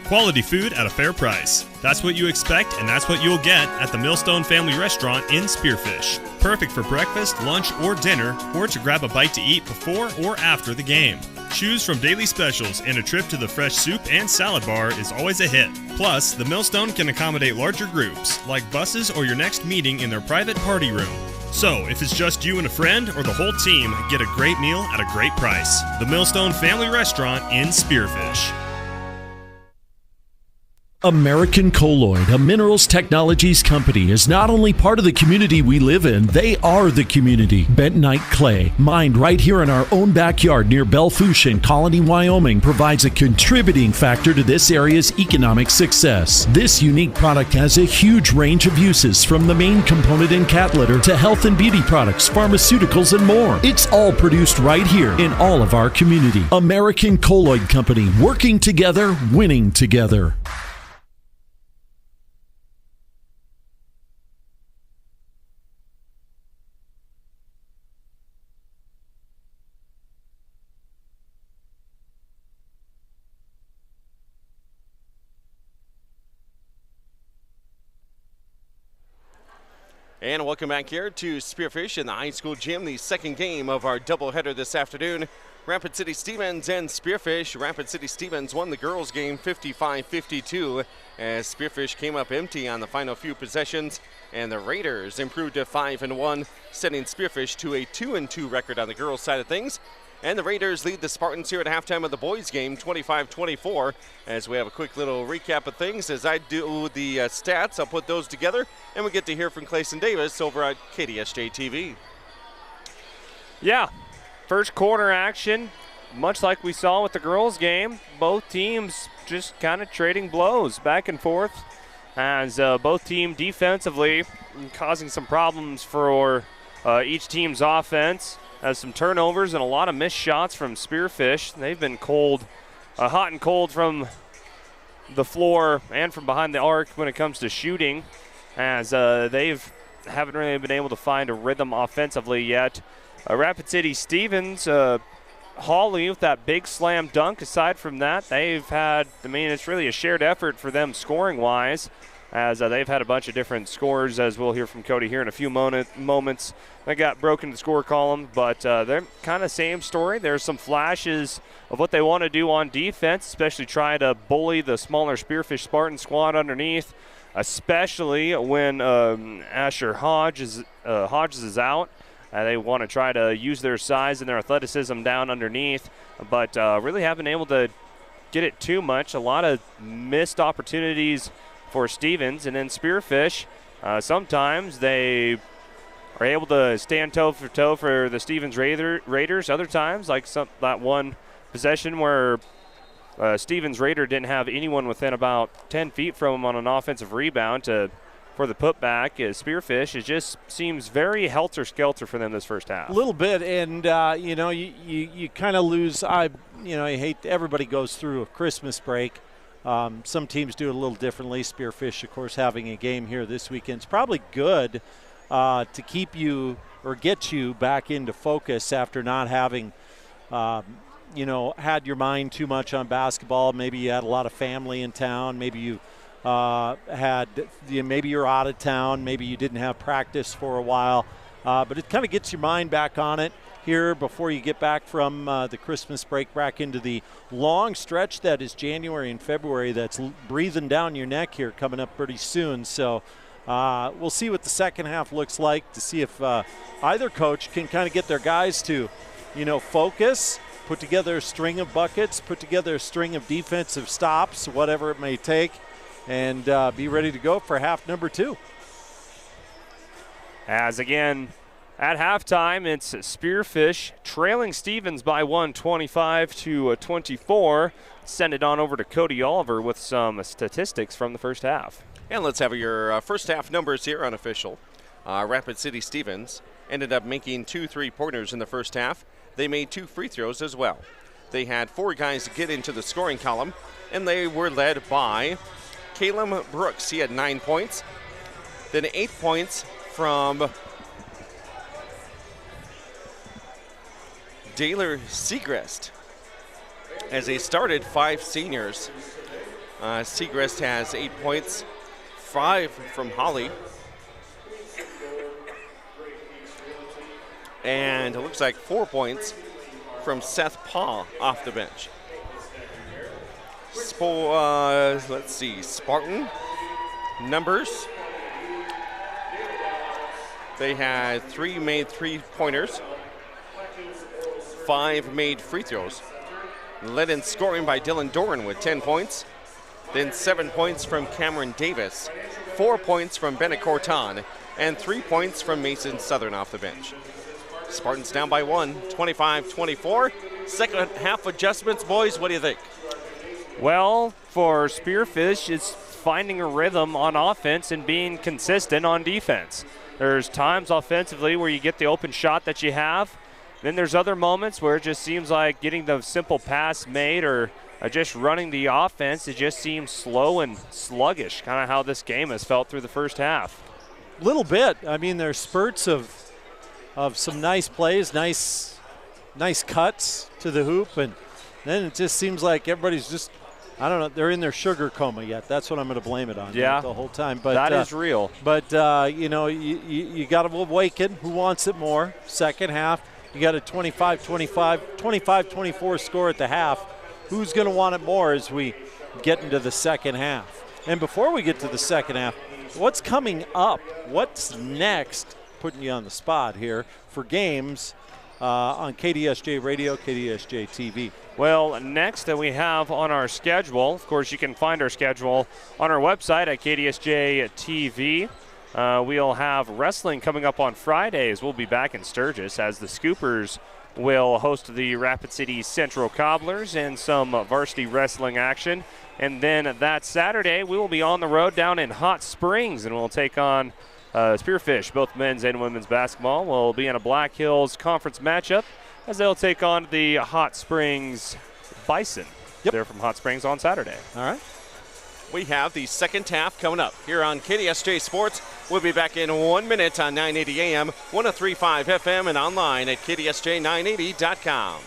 Quality food at a fair price. That's what you expect, and that's what you'll get at the Millstone Family Restaurant in Spearfish. Perfect for breakfast, lunch, or dinner, or to grab a bite to eat before or after the game. Choose from daily specials, and a trip to the fresh soup and salad bar is always a hit. Plus, the Millstone can accommodate larger groups, like buses or your next meeting in their private party room. So, if it's just you and a friend or the whole team, get a great meal at a great price. The Millstone Family Restaurant in Spearfish. American Colloid, a minerals technologies company, is not only part of the community we live in, they are the community. Bentonite clay, mined right here in our own backyard near Belle Fourche in Colony, Wyoming, provides a contributing factor to this area's economic success. This unique product has a huge range of uses, from the main component in cat litter to health and beauty products, pharmaceuticals, and more. It's all produced right here in all of our community. American Colloid Company, working together, winning together. And welcome back here to Spearfish in the high school gym, the second game of our doubleheader this afternoon. Rapid City Stevens and Spearfish. Rapid City Stevens won the girls' game 55-52 as Spearfish came up empty on the final few possessions, and the Raiders improved to 5-1, sending Spearfish to a 2-2 record on the girls' side of things. And the Raiders lead the Spartans here at halftime of the boys' game, 25-24. As we have a quick little recap of things, as I do the stats, I'll put those together, and we get to hear from Clayson Davis over at KDSJ-TV. Yeah, first quarter action, much like we saw with the girls' game. Both teams just kind of trading blows back and forth, as both teams defensively causing some problems for each team's offense. Has some turnovers and a lot of missed shots from Spearfish. They've been cold, hot and cold from the floor and from behind the arc when it comes to shooting, as haven't really been able to find a rhythm offensively yet. Rapid City Stevens, Hawley with that big slam dunk. Aside from that, they've had, it's really a shared effort for them scoring-wise, as they've had a bunch of different scores, as we'll hear from Cody here in a few moments. They got broken to the score column, but they're kind of same story. There's some flashes of what they want to do on defense, especially try to bully the smaller Spearfish Spartan squad underneath, especially when Asher Hodges is out. They want to try to use their size and their athleticism down underneath, but really haven't been able to get it too much. A lot of missed opportunities for Stevens, and then Spearfish, sometimes they are able to stand toe for toe for the Stevens Raiders. Other times, like that one possession where Stevens Raider didn't have anyone within about 10 feet from him on an offensive rebound for the putback. Spearfish, it just seems very helter-skelter for them this first half. A little bit, and you kind of lose. I hate, everybody goes through a Christmas break. Some teams do it a little differently. Spearfish, of course, having a game here this weekend. It's probably good to keep you or get you back into focus after not having, had your mind too much on basketball. Maybe you had a lot of family in town. Maybe you maybe you're out of town. Maybe you didn't have practice for a while. But it kind of gets your mind back on it here before you get back from the Christmas break back into the long stretch that is January and February that's breathing down your neck here coming up pretty soon. So we'll see what the second half looks like to see if either coach can kind of get their guys to, focus, put together a string of buckets, put together a string of defensive stops, whatever it may take, and be ready to go for half number 2. As again, at halftime, it's Spearfish trailing Stevens by 25-24. Send it on over to Cody Oliver with some statistics from the first half. And let's have your first half numbers here unofficial. Rapid City Stevens ended up making 2 3-pointers in the first half. They made 2 free throws as well. They had 4 guys get into the scoring column, and they were led by Caleb Brooks. He had 9 points. Then 8 points from Daler Segrest. As they started 5 seniors, Segrest has 8 points, 5 from Holly. And it looks like 4 points from Seth Paul off the bench. Let's see, Spartan numbers. They had 3 made 3-pointers, 5 made free throws. Led in scoring by Dylan Doran with 10 points. Then 7 points from Cameron Davis, 4 points from Bennett Corton, and 3 points from Mason Southern off the bench. Spartans down by 1, 25-24. Second half adjustments, boys, what do you think? Well, for Spearfish, it's finding a rhythm on offense and being consistent on defense. There's times offensively where you get the open shot that you have. Then there's other moments where it just seems like getting the simple pass made or just running the offense, it just seems slow and sluggish, kind of how this game has felt through the first half. Little bit. I mean, there's spurts of some nice plays, nice cuts to the hoop, and then it just seems like everybody's just, I don't know, they're in their sugar coma yet. That's what I'm going to blame it on the whole time. But that is real. But, you got to awaken. Who wants it more? Second half, you got a 25-24 score at the half. Who's going to want it more as we get into the second half? And before we get to the second half, what's coming up? What's next? Putting you on the spot here for games on KDSJ Radio, KDSJ-TV. Well, next that we have on our schedule, of course, you can find our schedule on our website at KDSJ-TV. We'll have wrestling coming up on Fridays. We'll be back in Sturgis as the Scoopers will host the Rapid City Central Cobblers and some varsity wrestling action. And then that Saturday, we will be on the road down in Hot Springs, and we'll take on Spearfish. Both men's and women's basketball will be in a Black Hills Conference matchup as they'll take on the Hot Springs Bison. Yep. They're from Hot Springs on Saturday. All right. We have the second half coming up here on KDSJ Sports. We'll be back in 1 minute on 980 AM, 103.5 FM, and online at KDSJ980.com.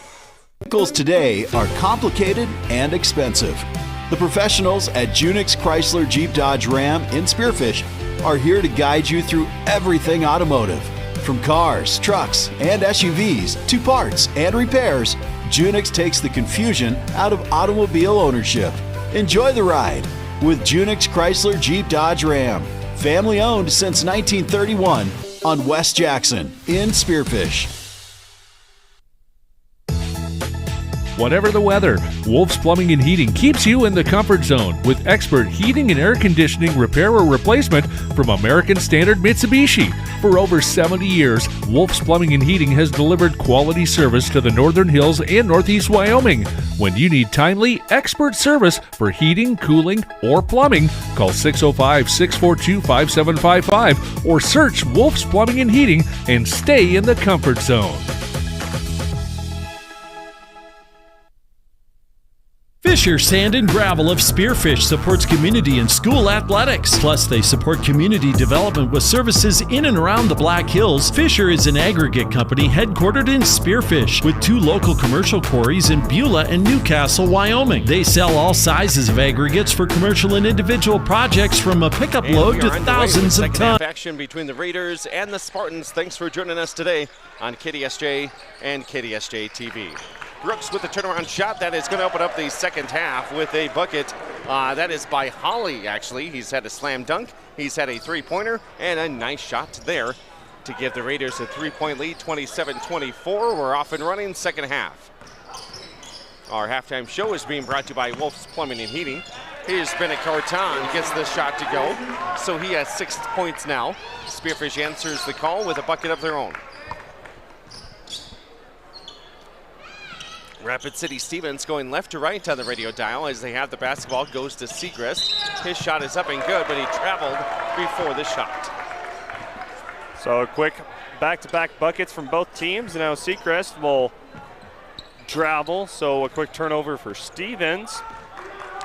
Vehicles today are complicated and expensive. The professionals at Junix Chrysler Jeep Dodge Ram in Spearfish are here to guide you through everything automotive. From cars, trucks, and SUVs to parts and repairs, Junix takes the confusion out of automobile ownership. Enjoy the ride with Junix Chrysler Jeep Dodge Ram. Family owned since 1931 on West Jackson in Spearfish. Whatever the weather, Wolf's Plumbing and Heating keeps you in the comfort zone with expert heating and air conditioning repair or replacement from American Standard Mitsubishi. For over 70 years, Wolf's Plumbing and Heating has delivered quality service to the Northern Hills and Northeast Wyoming. When you need timely, expert service for heating, cooling, or plumbing, call 605-642-5755 or search Wolf's Plumbing and Heating and stay in the comfort zone. Fisher Sand and Gravel of Spearfish supports community and school athletics. Plus, they support community development with services in and around the Black Hills. Fisher is an aggregate company headquartered in Spearfish with 2 local commercial quarries in Beulah and Newcastle, Wyoming. They sell all sizes of aggregates for commercial and individual projects from a pickup load to thousands of tons. Action between the Raiders and the Spartans. Thanks for joining us today on KDSJ and KDSJ-TV. Brooks with the turnaround shot that is going to open up the second half with a bucket. That is by Holly, actually. He's had a slam dunk, he's had a three-pointer, and a nice shot there to give the Raiders a 3-point lead, 27-24. We're off and running second half. Our halftime show is being brought to you by Wolf's Plumbing and Heating. Here's Bennett Corton, gets the shot to go, so he has 6 points now. Spearfish answers the call with a bucket of their own. Rapid City Stevens going left to right on the radio dial as they have the basketball, goes to Segrist. His shot is up and good, but he traveled before the shot. So a quick back-to-back buckets from both teams. Now Segrist will travel, so a quick turnover for Stevens.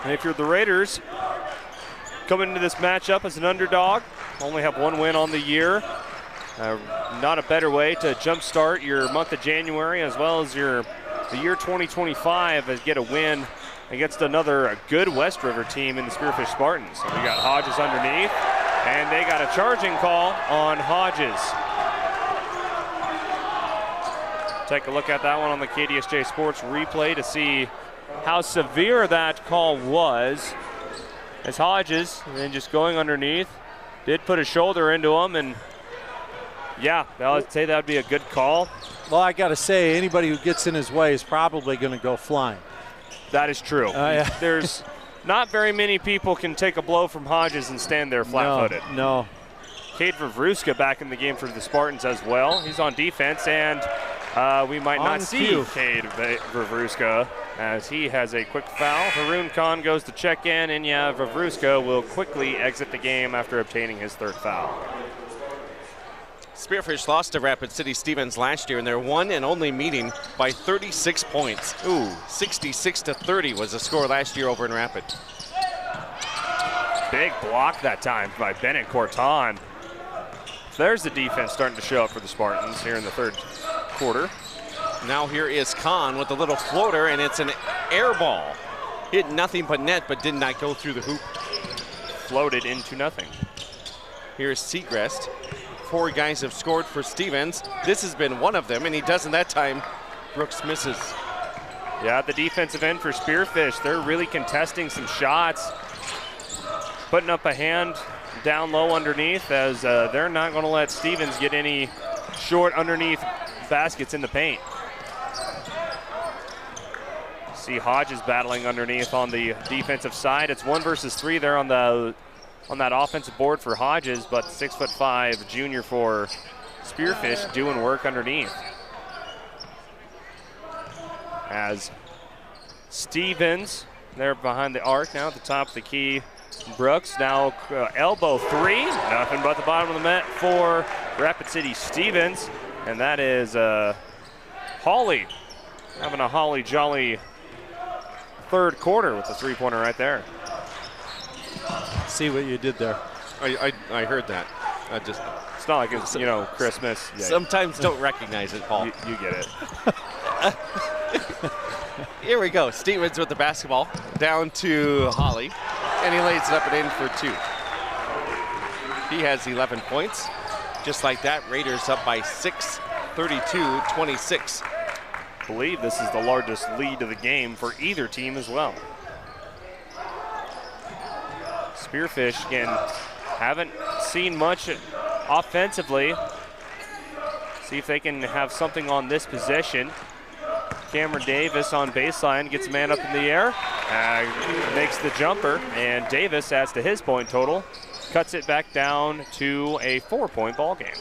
And if you're the Raiders, coming into this matchup as an underdog, only have 1 win on the year. Not a better way to jumpstart your month of January as well as the year 2025 as get a win against another good West River team in the Spearfish Spartans. So we got Hodges underneath, and they got a charging call on Hodges. Take a look at that one on the KDSJ Sports replay to see how severe that call was. As Hodges, and just going underneath, did put a shoulder into him, and yeah, I'd say that would be a good call. Well, I got to say, anybody who gets in his way is probably going to go flying. That is true. Yeah. There's not very many people can take a blow from Hodges and stand there flat-footed. No. Cade Vavruska back in the game for the Spartans as well. He's on defense, and we might not see Cade Vavruska as he has a quick foul. Haroon Khan goes to check in, and yeah, Vavruska will quickly exit the game after obtaining his 3rd foul. Spearfish lost to Rapid City Stevens last year in their one and only meeting by 36 points. 66-30 was the score last year over in Rapid. Big block that time by Bennett Corton. There's the defense starting to show up for the Spartans here in the 3rd quarter. Now here is Khan with a little floater, and it's an air ball. Hit nothing but net, but did not go through the hoop. Floated into nothing. Here's Segrist. 4 guys have scored for Stevens. This has been one of them, and he doesn't that time. Brooks misses. Yeah, the defensive end for Spearfish, they're really contesting some shots. Putting up a hand down low underneath as they're not going to let Stevens get any short underneath baskets in the paint. See Hodges battling underneath on the defensive side. It's 1 versus 3 there on that offensive board for Hodges, but 6'5" junior for Spearfish doing work underneath. As Stevens, they're behind the arc now at the top of the key. Brooks now elbow 3, nothing but the bottom of the net for Rapid City Stevens, and that is Hawley having a holly jolly 3rd quarter with the 3-pointer right there. See what you did there. I heard that. It's not like it's, Christmas. Yeah. Sometimes don't recognize it, Paul. You get it. Here we go. Stevens with the basketball down to Holly, and he lays it up and in for 2. He has 11 points. Just like that, Raiders up by 6, 32-26. I believe this is the largest lead of the game for either team as well. Spearfish, again, haven't seen much offensively. See if they can have something on this possession. Cameron Davis on baseline, gets a man up in the air, makes the jumper, and Davis adds to his point total, cuts it back down to a 4-point ball game.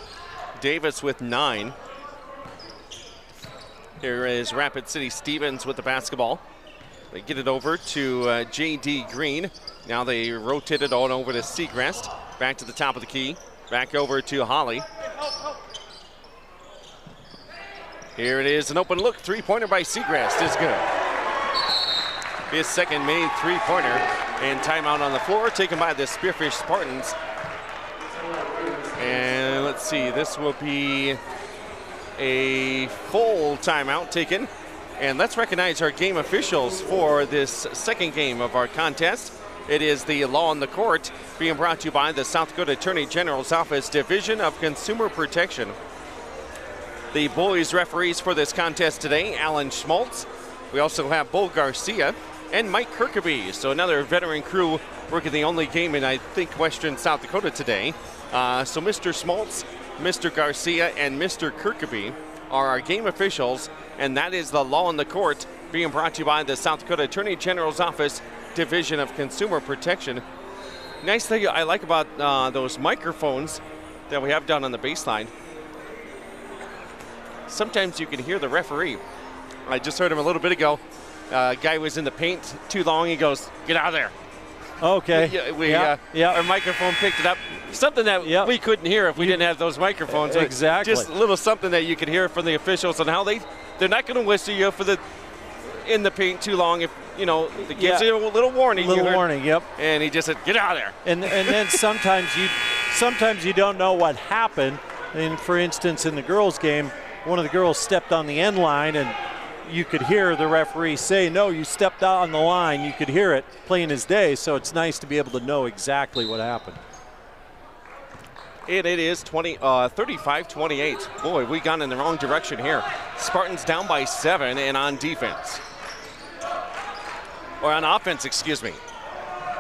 Davis with 9. Here is Rapid City Stevens with the basketball. They get it over to J.D. Green. Now they rotate it on over to Segrist. Back to the top of the key. Back over to Holly. Here it is, an open look. 3-pointer by Segrist is good. his second made three-pointer. And timeout on the floor taken by the Spearfish Spartans. And let's see, this will be a full timeout taken. And let's recognize our game officials for this second game of our contest. It is the Law on the Court, being brought to you by the South Dakota Attorney General's Office, Division of Consumer Protection. The boys referees for this contest today, Alan Schmaltz. We also have Bo Garcia and Mike Kirkaby. So another veteran crew working the only game in, I think, Western South Dakota today. So Mr. Schmaltz, Mr. Garcia, and Mr. Kirkaby are our game officials, and that is the Law on the Court, being brought to you by the South Dakota Attorney General's Office, Division of Consumer Protection. Nice thing I like about those microphones that we have down on the baseline. Sometimes you can hear the referee. I just heard him a little bit ago. Guy was in the paint too long. He goes, "Get out of there." Okay. Our microphone picked it up. Something that we couldn't hear if we didn't have those microphones. Exactly. Just a little something that you could hear from the officials on how they're not going to whistle you for in the paint too long. If it gives you a little warning. Yep. And he just said, "Get out of there." And then sometimes you don't know what happened. And for instance, in the girls' game, one of the girls stepped on the end line, and you could hear the referee say, "No, you stepped out on the line." You could hear it plain as day. So it's nice to be able to know exactly what happened. And it is 35-28. Boy, we gone in the wrong direction here. Spartans down by 7 and on defense. Or on offense, excuse me.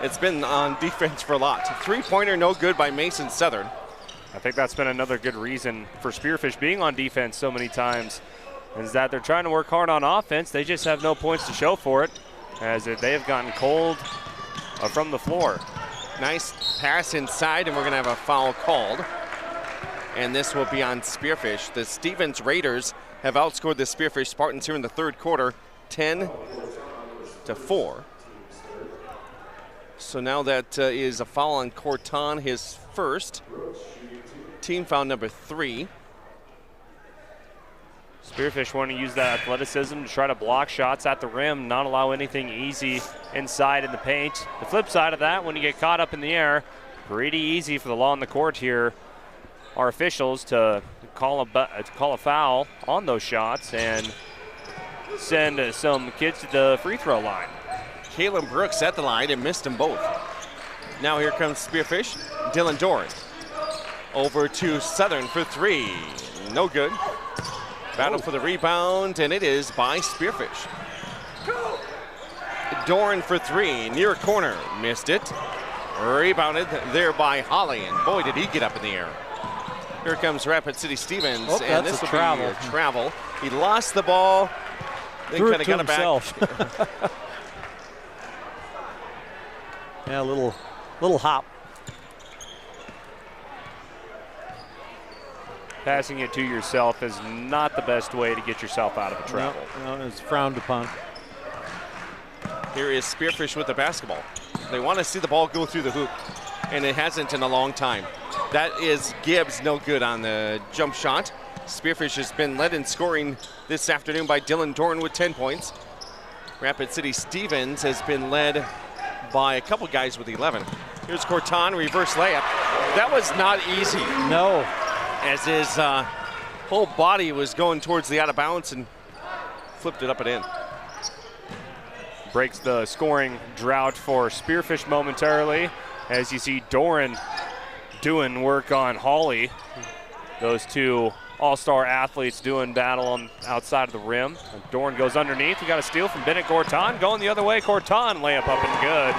It's been on defense for a lot. Three-pointer no good by Mason Southern. I think that's been another good reason for Spearfish being on defense so many times, is that they're trying to work hard on offense. They just have no points to show for it, as they have gotten cold from the floor. Nice pass inside, and we're going to have a foul called. And this will be on Spearfish. The Stevens Raiders have outscored the Spearfish Spartans here in the third quarter, 10-4. So now that is a foul on Corton, his first. Team foul number 3. Spearfish want to use that athleticism to try to block shots at the rim, not allow anything easy inside in the paint. The flip side of that, when you get caught up in the air, pretty easy for the Law on the Court here, our officials, to call a foul on those shots and send some kids to the free throw line. Kalen Brooks at the line and missed them both. Now here comes Spearfish. Dylan Doran over to Southern for 3. No good. Battle for the rebound, and it is by Spearfish. Doran for 3, near corner, missed it. Rebounded there by Holly, and boy, did he get up in the air. Here comes Rapid City Stevens, and this will be a travel. He lost the ball, then kind of got it back. Yeah, a little hop. Passing it to yourself is not the best way to get yourself out of a travel. No, it's frowned upon. Here is Spearfish with the basketball. They want to see the ball go through the hoop, and it hasn't in a long time. That is Gibbs, no good on the jump shot. Spearfish has been led in scoring this afternoon by Dylan Doran with 10 points. Rapid City Stevens has been led by a couple guys with 11. Here's Corton, reverse layup. That was not easy. No. As his whole body was going towards the out of bounds and flipped it up and in. Breaks the scoring drought for Spearfish momentarily, as you see Doran doing work on Hawley. Those two all-star athletes doing battle on outside of the rim. And Doran goes underneath. We got a steal from Bennett Corton. Going the other way, Corton layup up and good.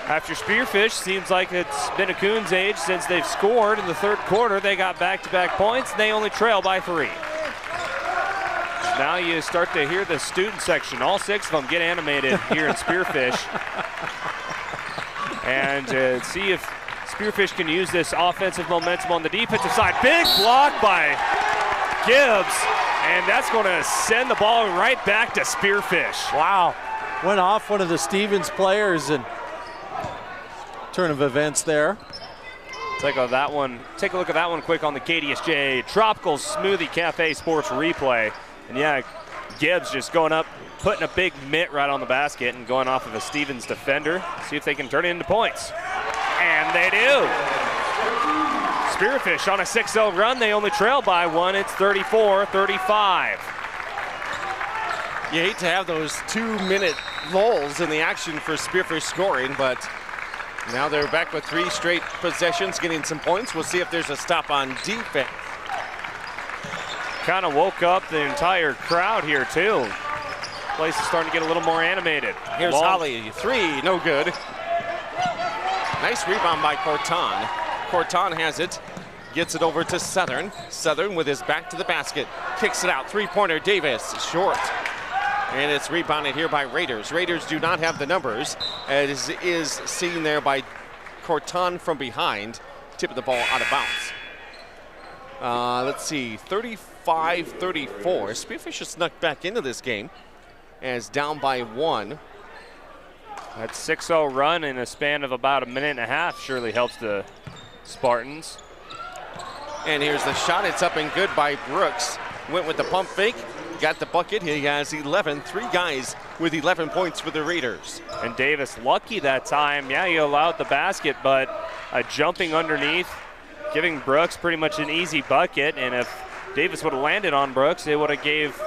After Spearfish, seems like it's been a Coons age since they've scored in the third quarter. They got back-to-back points, and they only trail by 3. Now you start to hear the student section. All 6 of them get animated here in Spearfish. And see if Spearfish can use this offensive momentum on the defensive side. Big block by Gibbs, and that's going to send the ball right back to Spearfish. Wow. Went off one of the Stevens players, and turn of events there. Take a look at that one quick on the KDSJ Tropical Smoothie Cafe Sports replay. And yeah, Gibbs just going up putting a big mitt right on the basket and going off of a Stevens defender. See if they can turn it into points. And they do. Spearfish on a 6-0 run. They only trail by 1. It's 34-35. You hate to have those 2-minute lulls in the action for Spearfish scoring, but now they're back with 3 straight possessions, getting some points. We'll see if there's a stop on defense. Kind of woke up the entire crowd here, too. Place is starting to get a little more animated. Here's Holly, 3, no good. Nice rebound by Corton. Corton has it, gets it over to Southern. Southern with his back to the basket, kicks it out, 3-pointer, Davis, short. And it's rebounded here by Raiders. Raiders do not have the numbers, as is seen there by Corton from behind, tipping the ball out of bounds. Let's see, 35-34. Spearfish has snuck back into this game as down by 1. That 6-0 run in a span of about a minute and a half surely helps the Spartans. And here's the shot. It's up and good by Brooks. Went with the pump fake, got the bucket. He has 11, 3 guys with 11 points for the Raiders. And Davis lucky that time. Yeah, he allowed the basket, but jumping underneath, giving Brooks pretty much an easy bucket. And if Davis would have landed on Brooks, it would have gave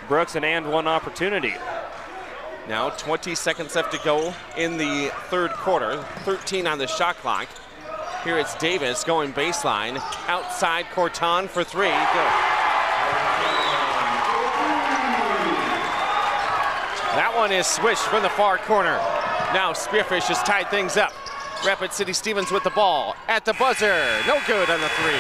Brooks an and one opportunity. Now 20 seconds left to go in the third quarter. 13 on the shot clock. Here it's Davis going baseline. Outside Corton for 3. Good. That one is swished from the far corner. Now Spearfish has tied things up. Rapid City Stevens with the ball at the buzzer. No good on the 3.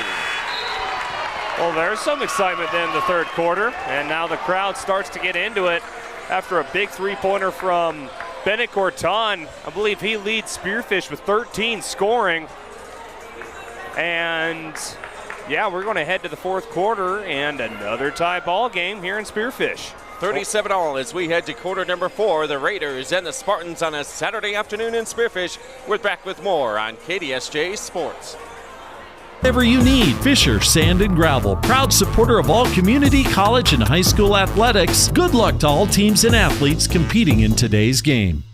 Well, there's some excitement in the third quarter, and now the crowd starts to get into it after a big 3-pointer from Bennett Corton. I believe he leads Spearfish with 13 scoring. And yeah, we're going to head to the fourth quarter and another tie ball game here in Spearfish. 37-all as we head to quarter number 4. The Raiders and the Spartans on a Saturday afternoon in Spearfish. We're back with more on KDSJ Sports. Whatever you need, Fisher Sand and Gravel, proud supporter of all community, college, and high school athletics. Good luck to all teams and athletes competing in today's game.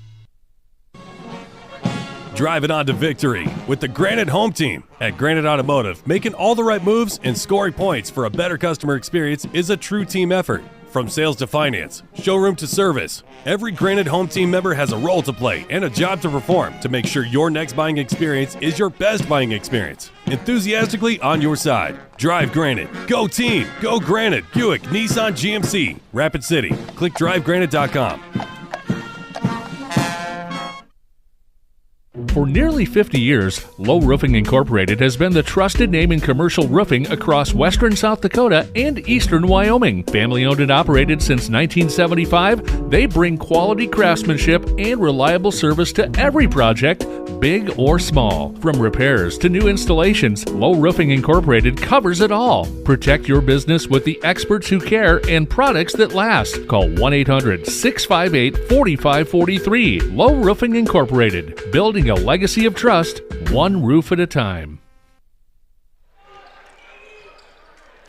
Drive it on to victory with the Granite Home Team at Granite Automotive. Making all the right moves and scoring points for a better customer experience is a true team effort. From sales to finance, showroom to service, every Granite Home Team member has a role to play and a job to perform to make sure your next buying experience is your best buying experience. Enthusiastically on your side. Drive Granite. Go team. Go Granite. Buick, Nissan, GMC. Rapid City. Click drivegranite.com. For nearly 50 years, Low Roofing Incorporated has been the trusted name in commercial roofing across western South Dakota and eastern Wyoming. Family owned and operated since 1975, they bring quality craftsmanship and reliable service to every project, big or small. From repairs to new installations, Low Roofing Incorporated covers it all. Protect your business with the experts who care and products that last. Call 1-800-658-4543. Low Roofing Incorporated, building a legacy of trust, one roof at a time.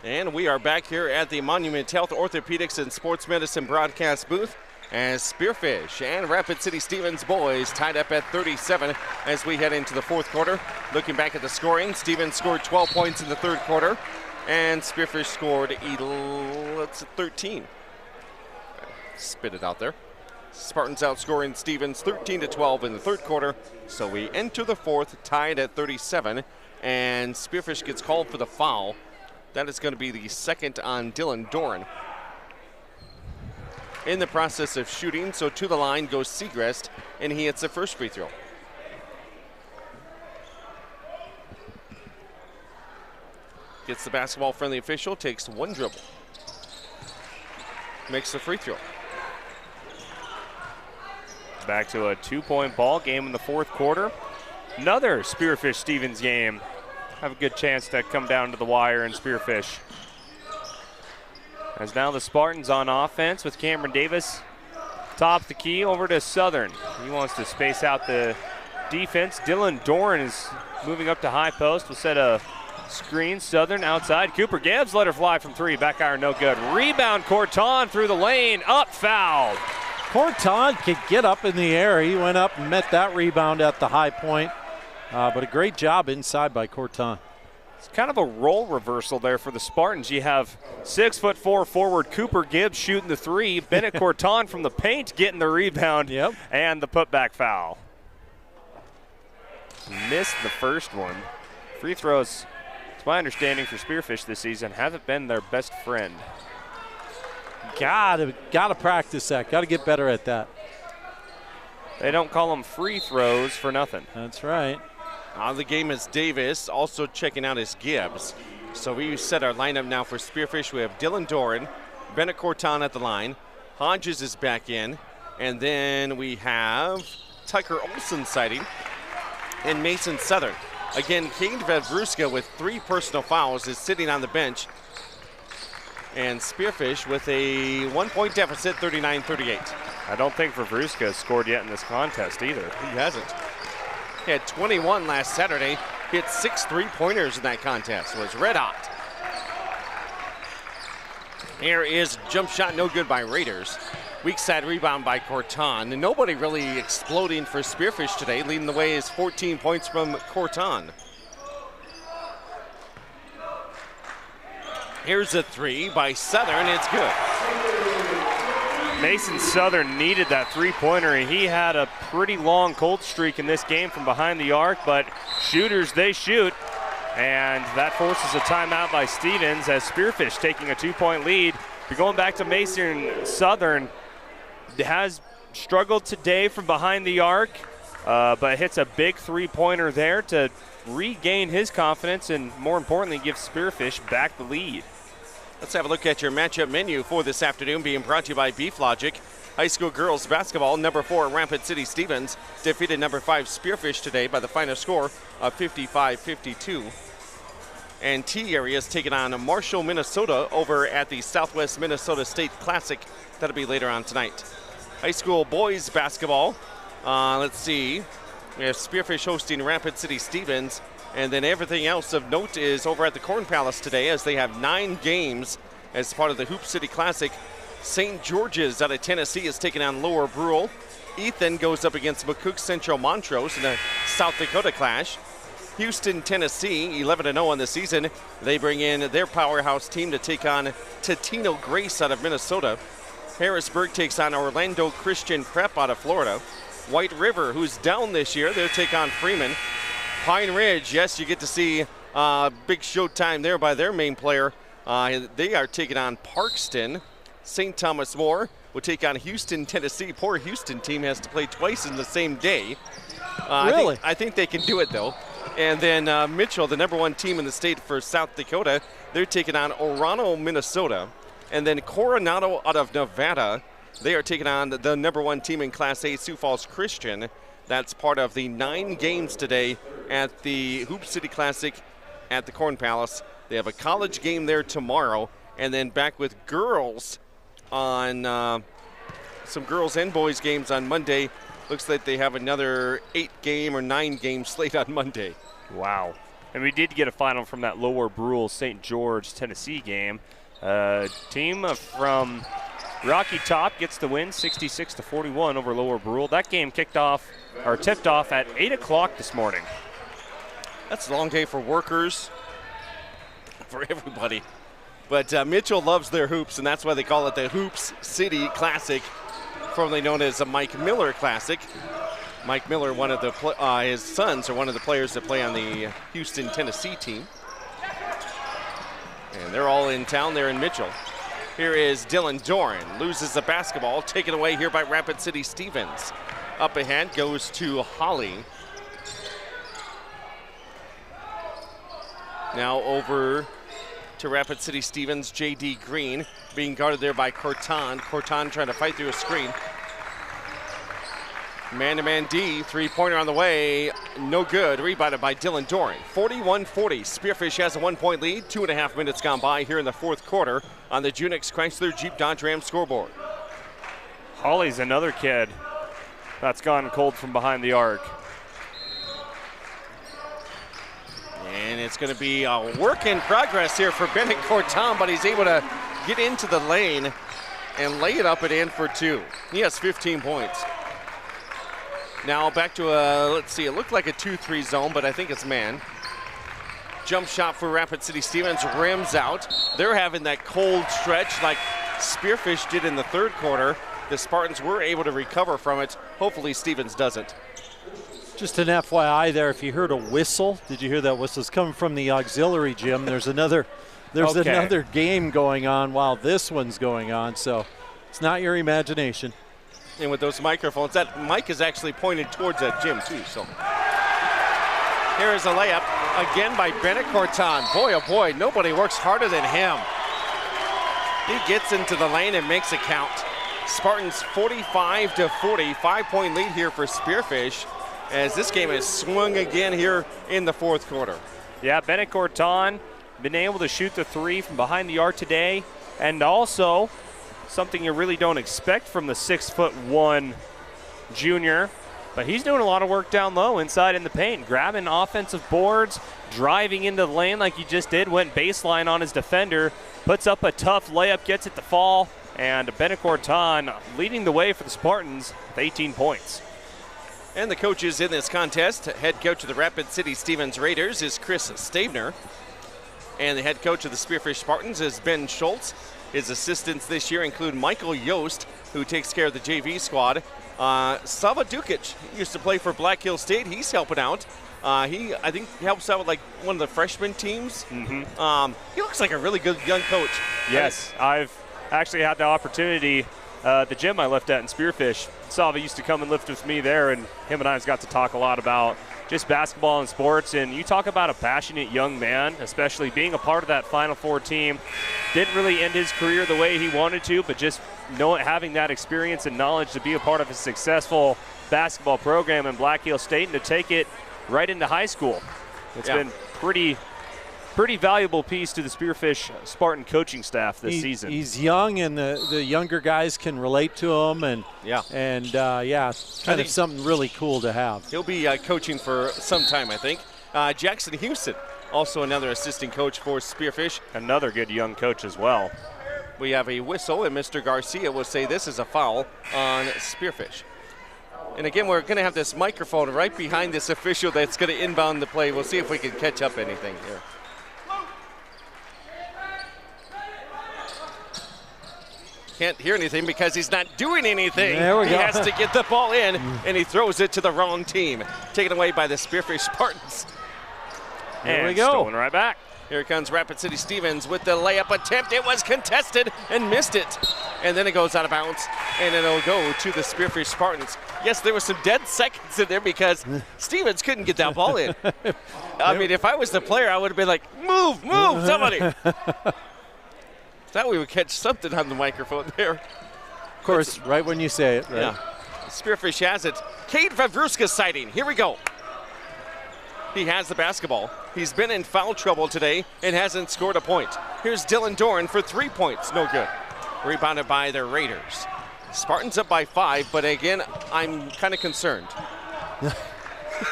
And we are back here at the Monument Health Orthopedics and Sports Medicine broadcast booth as Spearfish and Rapid City Stevens boys tied up at 37 as we head into the fourth quarter. Looking back at the scoring, Stevens scored 12 points in the third quarter and Spearfish scored 13. Spit it out there. Spartans outscoring Stevens 13-12 in the third quarter. So we enter the fourth tied at 37, and Spearfish gets called for the foul. That is going to be the second on Dylan Doran. In the process of shooting, so to the line goes Segrest, and he hits the first free throw. Gets the basketball from the official, takes one dribble. Makes the free throw. Back to a 2-point ball game in the fourth quarter. Another Spearfish Stevens game. Have a good chance to come down to the wire in Spearfish. As now the Spartans on offense with Cameron Davis. Top the key over to Southern. He wants to space out the defense. Dylan Doran is moving up to high post. We'll set a Screen, Southern outside. Cooper Gibbs let her fly from 3. Back iron, no good. Rebound, Corton through the lane. Up, fouled. Corton could get up in the air. He went up and met that rebound at the high point. But a great job inside by Corton. It's kind of a role reversal there for the Spartans. You have 6'4" forward Cooper Gibbs shooting the 3. Bennett Corton from the paint getting the rebound. Yep. And the putback foul. Missed the first one. Free throws, it's my understanding for Spearfish this season, haven't been their best friend. Gotta practice that. Gotta get better at that. They don't call them free throws for nothing. That's right. On the game is Davis, also checking out is Gibbs. So we set our lineup now for Spearfish. We have Dylan Doran, Bennett Corton at the line. Hodges is back in. And then we have Tucker Olson sighting and Mason Southern. Again, Kane Vedruska with 3 personal fouls is sitting on the bench. And Spearfish with a 1-point deficit, 39-38. I don't think Vedruska has scored yet in this contest either. He hasn't. He had 21 last Saturday. Hit 6 3-pointers in that contest. Was red hot. Here is jump shot, no good by Raiders. Weak side rebound by Corton. And nobody really exploding for Spearfish today. Leading the way is 14 points from Corton. Here's a 3 by Southern. It's good. Mason Southern needed that 3-pointer, and he had a pretty long cold streak in this game from behind the arc, but shooters, they shoot. And that forces a timeout by Stevens as Spearfish taking a 2-point lead. You're going back to Mason Southern. Has struggled today from behind the arc, but hits a big 3-pointer there to regain his confidence and, more importantly, give Spearfish back the lead. Let's have a look at your matchup menu for this afternoon, being brought to you by Beef Logic. High school girls basketball, number 4 Rapid City Stevens defeated number 5 Spearfish today by the final score of 55-52. And T area is taking on Marshall, Minnesota over at the Southwest Minnesota State Classic. That'll be later on tonight. High school boys basketball, let's see. We have Spearfish hosting Rapid City Stevens. And then everything else of note is over at the Corn Palace today as they have 9 games as part of the Hoop City Classic. St. George's out of Tennessee is taking on Lower Brule. Ethan goes up against McCook Central Montrose in a South Dakota clash. Houston, Tennessee, 11-0 on the season. They bring in their powerhouse team to take on Totino Grace out of Minnesota. Harrisburg takes on Orlando Christian Prep out of Florida. White River, who's down this year, they'll take on Freeman. Pine Ridge, yes, you get to see big showtime there by their main player. They are taking on Parkston. St. Thomas More will take on Houston, Tennessee. Poor Houston team has to play twice in the same day. Really? I think they can do it, though. And then Mitchell, the number 1 team in the state for South Dakota, they're taking on Orano, Minnesota. And then Coronado out of Nevada, they are taking on the number 1 team in Class A, Sioux Falls Christian. That's part of the 9 games today at the Hoop City Classic at the Corn Palace. They have a college game there tomorrow, and then back with girls on some girls and boys games on Monday. Looks like they have another 8-game or 9-game slate on Monday. Wow. And we did get a final from that Lower Brule St. George, Tennessee game. Team from Rocky Top gets the win, 66-41 over Lower Brule. That game tipped off at 8 o'clock this morning. That's a long day for workers, for everybody. But Mitchell loves their hoops, and that's why they call it the Hoops City Classic, formerly known as the Mike Miller Classic. Mike Miller, one of the his sons are one of the players that play on the Houston, Tennessee team. And they're all in town there in Mitchell. Here is Dylan Doran, loses the basketball, taken away here by Rapid City Stevens. Up ahead goes to Holly. Now over to Rapid City Stevens, J.D. Green being guarded there by Corton. Corton trying to fight through a screen. Man-to-man D, 3-pointer on the way, no good. Rebounded by Dylan Doran. 41-40, Spearfish has a 1-point lead. 2.5 minutes gone by here in the 4th quarter on the Junix Chrysler Jeep Dodge Ram scoreboard. Holly's another kid that's gone cold from behind the arc. And it's going to be a work in progress here for Bennett Corton, but he's able to get into the lane and lay it up and in for 2. He has 15 points. Now back to let's see, it looked like a 2-3 zone, but I think it's man. Jump shot for Rapid City Stevens, rims out. They're having that cold stretch like Spearfish did in the third quarter. The Spartans were able to recover from it. Hopefully Stevens doesn't. Just an FYI there, if you heard a whistle, did you hear that whistle? It's coming from the auxiliary gym. There's another game going on while this one's going on, so it's not your imagination. And with those microphones, that mic is actually pointed towards that gym too. So here is a layup again by Bennett Corton. Boy, oh boy, nobody works harder than him. He gets into the lane and makes it count. Spartans 45-40, 5-point lead here for Spearfish as this game is swung again here in the fourth quarter. Yeah, Bennett Corton been able to shoot the 3 from behind the arc today, and also something you really don't expect from the 6'1" junior, but he's doing a lot of work down low inside in the paint, grabbing offensive boards, driving into the lane like he just did, went baseline on his defender, puts up a tough layup, gets it to fall, and Bennett Corton leading the way for the Spartans with 18 points. And the coaches in this contest, head coach of the Rapid City Stevens Raiders is Chris Stabner, and the head coach of the Spearfish Spartans is Ben Schultz. His assistants this year include Michael Yost, who takes care of the JV squad. Sava Dukic used to play for Black Hill State. He's helping out. He, I think, helps out with like one of the freshman teams. Mm-hmm. He looks like a really good young coach. Yes, I've actually had the opportunity. The gym I left at in Spearfish, Sava used to come and lift with me there, and him and I got to talk a lot about just basketball and sports. And you talk about a passionate young man, especially being a part of that Final Four team. Didn't really end his career the way he wanted to, but just having that experience and knowledge to be a part of a successful basketball program in Black Hill State and to take it right into high school. It's been pretty valuable piece to the Spearfish Spartan coaching staff this season. He's young, and the younger guys can relate to him, and kind of something really cool to have. He'll be coaching for some time, I think. Jackson Houston, also another assistant coach for Spearfish. Another good young coach as well. We have a whistle, and Mr. Garcia will say this is a foul on Spearfish. And again, we're going to have this microphone right behind this official that's going to inbound the play. We'll see if we can catch up anything here. Can't hear anything because he's not doing anything. There we go. He has to get the ball in, and he throws it to the wrong team. Taken away by the Spearfish Spartans. Here we go. Stolen right back. Here comes Rapid City Stevens with the layup attempt. It was contested and missed it. And then it goes out of bounds, and it'll go to the Spearfish Spartans. Yes, there were some dead seconds in there because Stevens couldn't get that ball in. I mean, if I was the player, I would have been like, move, somebody. Thought we would catch something on the microphone there. Of course, right when you say it. Right? Yeah. Spearfish has it. Cade Vavruska sighting. Here we go. He has the basketball. He's been in foul trouble today and hasn't scored a point. Here's Dylan Doran for 3 points. No good. Rebounded by the Raiders. Spartans up by 5, but again, I'm kind of concerned.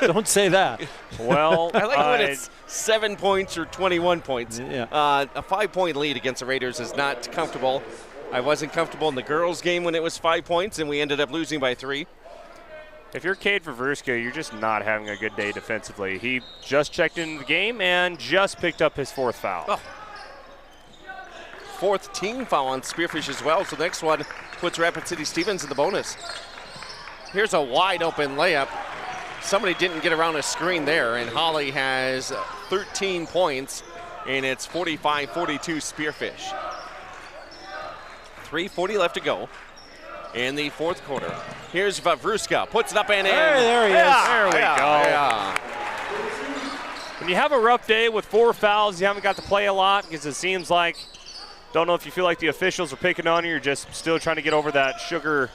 Don't say that. Well, I like when it's 7 points or 21 points. Yeah. A 5-point lead against the Raiders is not comfortable. I wasn't comfortable in the girls' game when it was 5 points, and we ended up losing by 3. If you're Cade Vavruska, you're just not having a good day defensively. He just checked into the game and just picked up his 4th foul. Oh. 4th team foul on Spearfish as well, so the next one puts Rapid City Stevens in the bonus. Here's a wide open layup. Somebody didn't get around a screen there, and Holly has 13 points, and it's 45-42 Spearfish. 3:40 left to go in the fourth quarter. Here's Vavruska, puts it up and in. Hey, there he is. There we go. Yeah. When you have a rough day with 4 fouls, you haven't got to play a lot because it seems like, don't know if you feel like the officials are picking on you, you're just still trying to get over that sugar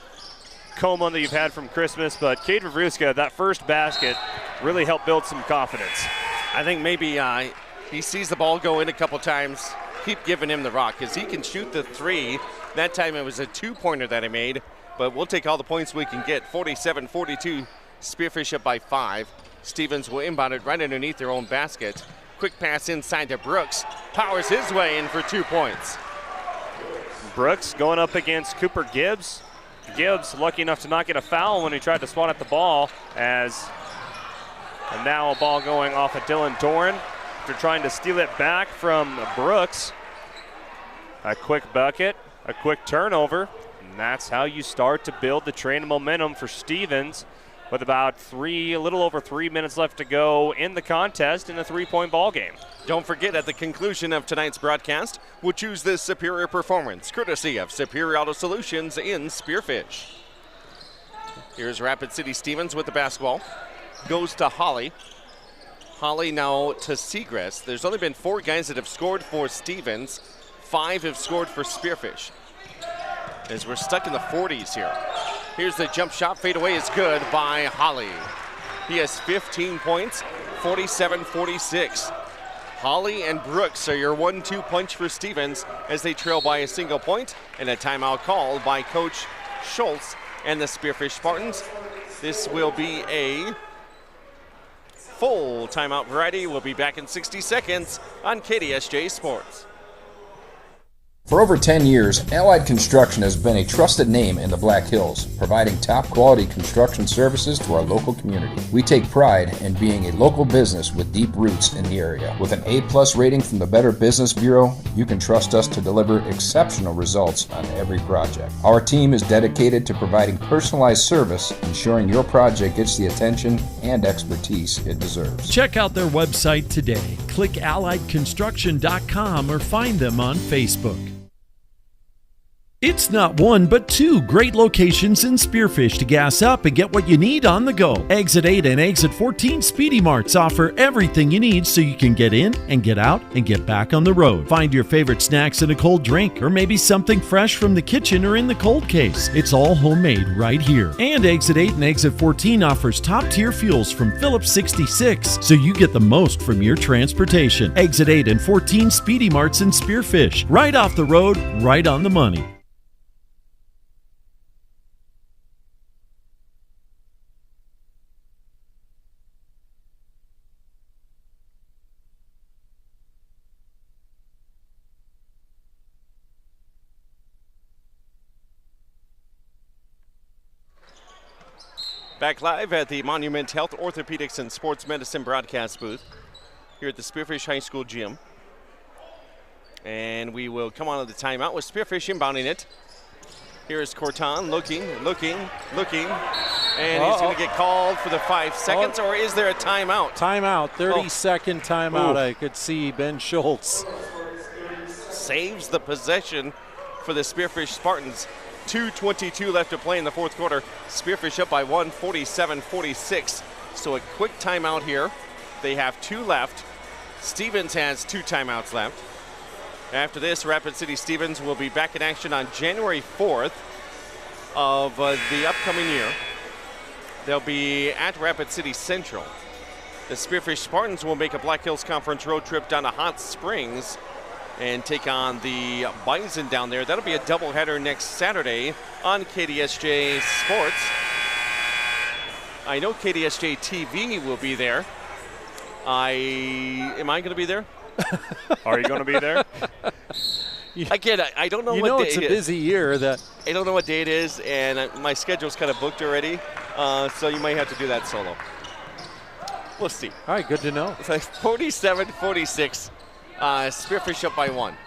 coma that you've had from Christmas. But Cade Vavruska, that first basket really helped build some confidence. I think maybe he sees the ball go in a couple times. Keep giving him the rock because he can shoot the 3. That time it was a 2-pointer that he made, but we'll take all the points we can get. 47-42, Spearfish up by 5. Stevens will inbound it right underneath their own basket. quick pass inside to Brooks. Powers his way in for 2 points. Brooks going up against Cooper Gibbs. Gibbs lucky enough to not get a foul when he tried to swat at the ball, and now a ball going off of Dylan Doran after trying to steal it back from Brooks. A quick bucket, a quick turnover, and that's how you start to build the train of momentum for Stevens with about a little over 3 minutes left to go in the contest in a 3-point ball game. Don't forget, at the conclusion of tonight's broadcast, we'll choose the superior performance, courtesy of Superior Auto Solutions in Spearfish. Here's Rapid City Stevens with the basketball. Goes to Holly. Holly now to Segrest. There's only been 4 guys that have scored for Stevens. 5 have scored for Spearfish. As we're stuck in the 40s here. Here's the jump shot. Fade away is good by Holly. He has 15 points, 47-46. Holly and Brooks are your 1-2 punch for Stevens as they trail by a single point, and a timeout called by Coach Schultz and the Spearfish Spartans. This will be a full timeout variety. We'll be back in 60 seconds on KDSJ Sports. For over 10 years, Allied Construction has been a trusted name in the Black Hills, providing top-quality construction services to our local community. We take pride in being a local business with deep roots in the area. With an A+ rating from the Better Business Bureau, you can trust us to deliver exceptional results on every project. Our team is dedicated to providing personalized service, ensuring your project gets the attention and expertise it deserves. Check out their website today. Click alliedconstruction.com or find them on Facebook. It's not one, but 2 great locations in Spearfish to gas up and get what you need on the go. Exit 8 and Exit 14 Speedy Marts offer everything you need so you can get in and get out and get back on the road. Find your favorite snacks and a cold drink, or maybe something fresh from the kitchen or in the cold case. It's all homemade right here. And Exit 8 and Exit 14 offers top-tier fuels from Phillips 66, so you get the most from your transportation. Exit 8 and 14 Speedy Marts in Spearfish. Right off the road, right on the money. Back live at the Monument Health Orthopedics and Sports Medicine broadcast booth here at the Spearfish High School gym. And we will come on to the timeout with Spearfish inbounding it. Here is Corton looking, and he's going to get called for the 5 seconds, or is there a timeout? Timeout, 30-second timeout. I could see Ben Schultz. Saves the possession for the Spearfish Spartans. 2:22 left to play in the fourth quarter. Spearfish up by 1, 47-46. So a quick timeout here. They have 2 left. Stevens has 2 timeouts left. After this, Rapid City Stevens will be back in action on January 4th of the upcoming year. They'll be at Rapid City Central. The Spearfish Spartans will make a Black Hills Conference road trip down to Hot Springs and take on the Bison down there. That'll be a doubleheader next Saturday on KDSJ Sports. I know KDSJ-TV will be there. Am I going to be there? Are you going to be there? Again, I don't know what day it is. You know it's a busy year. I don't know what day it is, and my schedule's kind of booked already, so you might have to do that solo. We'll see. All right, good to know. It's like 47-46. Spearfish up by 1.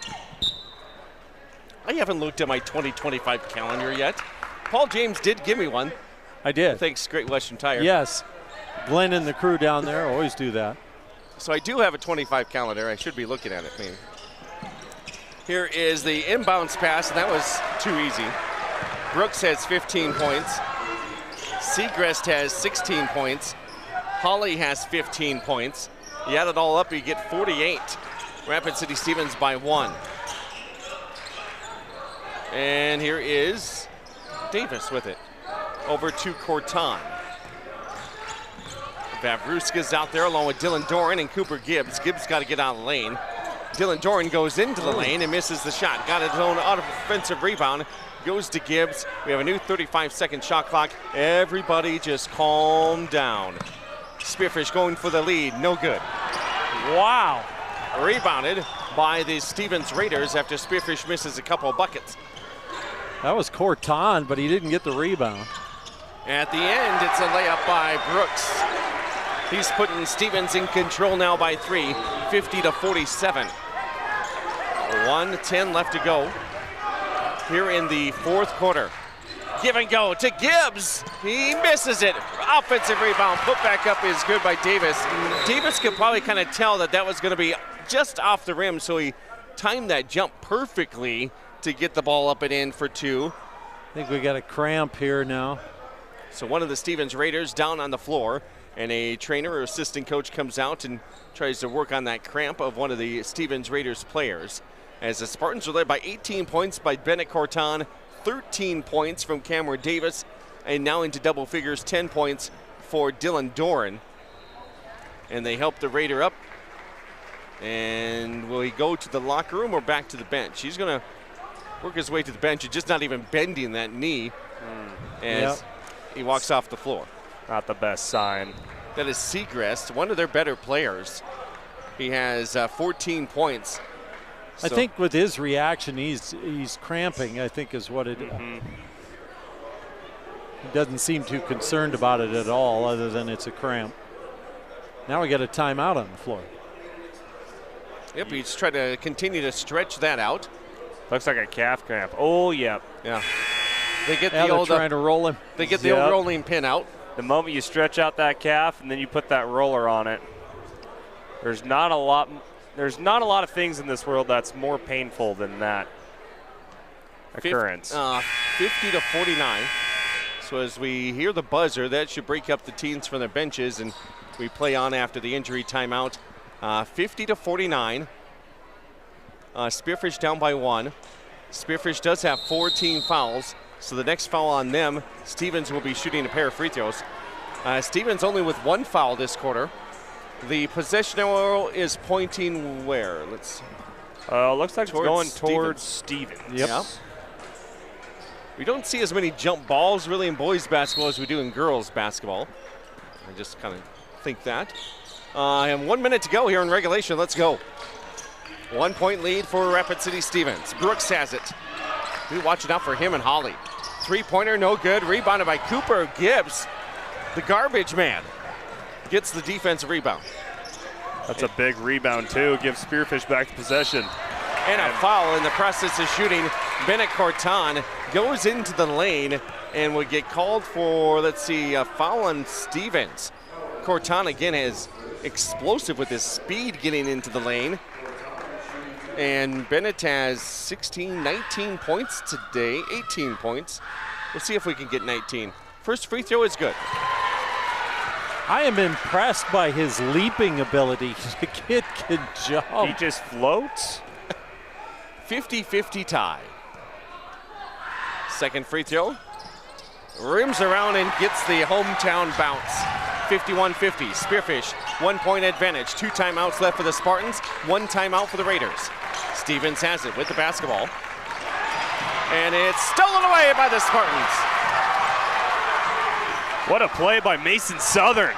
I haven't looked at my 2025 calendar yet. Paul James did give me one. I did. Thanks, Great Western Tire. Yes. Glenn and the crew down there always do that. So I do have a 25 calendar. I should be looking at it. Here is the inbounds pass, and that was too easy. Brooks has 15 points. Segrest has 16 points. Holly has 15 points. You add it all up, you get 48. Rapid City Stevens by 1. And here is Davis with it. Over to Corton. Vavruska's out there along with Dylan Doran and Cooper Gibbs. Gibbs got to get out of the lane. Dylan Doran goes into the lane and misses the shot. Got his own offensive rebound. Goes to Gibbs. We have a new 35-second shot clock. Everybody just calm down. Spearfish going for the lead. No good. Wow. Rebounded by the Stevens Raiders after Spearfish misses a couple of buckets. That was Corton, but he didn't get the rebound. At the end, it's a layup by Brooks. He's putting Stevens in control now by 3, 50-47. 1:10 left to go here in the fourth quarter. Give and go to Gibbs. He misses it. Offensive rebound. Put back up is good by Davis. Davis could probably kind of tell that that was going to be just off the rim, so he timed that jump perfectly to get the ball up and in for 2. I think we got a cramp here now. So one of the Stevens Raiders down on the floor, and a trainer or assistant coach comes out and tries to work on that cramp of one of the Stevens Raiders players. As the Spartans are led by 18 points by Bennett Corton, 13 points from Cameron Davis, and now into double figures, 10 points for Dylan Doran. And they help the Raider up. And will he go to the locker room or back to the bench? He's going to work his way to the bench and just not even bending that knee as he walks off the floor. Not the best sign. That is Segrest, one of their better players. He has 14 points. I think with his reaction, he's cramping, I think is what it is. He doesn't seem too concerned about it at all, other than it's a cramp. Now we got a timeout on the floor. Yep, he's trying to continue to stretch that out. Looks like a calf cramp. Oh, yep. Yeah. They get the old trying to roll him. They get the old rolling pin out. The moment you stretch out that calf and then you put that roller on it, there's not a lot of things in this world that's more painful than that occurrence. 50-49. So as we hear the buzzer, that should break up the teams from their benches, and we play on after the injury timeout. 50-49. Spearfish down by 1. Spearfish does have 4 team fouls, so the next foul on them, Stevens will be shooting a pair of free throws. Stevens only with 1 foul this quarter. The possession arrow is pointing where? Let's. Looks like it's going towards Stevens. Yep. We don't see as many jump balls really in boys basketball as we do in girls basketball. I just kind of think that. And 1 minute to go here in regulation. Let's go. 1 point lead for Rapid City Stevens. Brooks has it. Be watching out for him and Holly. 3-pointer, no good. Rebounded by Cooper Gibbs. The garbage man gets the defensive rebound. That's a big rebound, too. Gives Spearfish back the possession. And a foul in the process of shooting. Bennett Corton goes into the lane and would get called for, let's see, a foul on Stevens. Corton, again, is explosive with his speed getting into the lane. And Bennett has 19 points today, 18 points. We'll see if we can get 19. First free throw is good. I am impressed by his leaping ability. The kid can jump. He just floats. 50-50 tie. Second free throw. Rims around and gets the hometown bounce. 51-50. Spearfish, 1 point advantage. 2 timeouts left for the Spartans. 1 timeout for the Raiders. Stevens has it with the basketball. And it's stolen away by the Spartans. What a play by Mason Southern.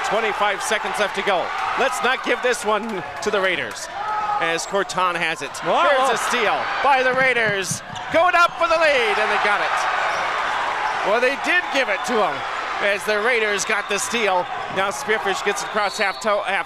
25 seconds left to go. Let's not give this one to the Raiders as Corton has it. Whoa. Here's a steal by the Raiders. Going up for the lead, and they got it. Well, they did give it to them as the Raiders got the steal. Now Spearfish gets across half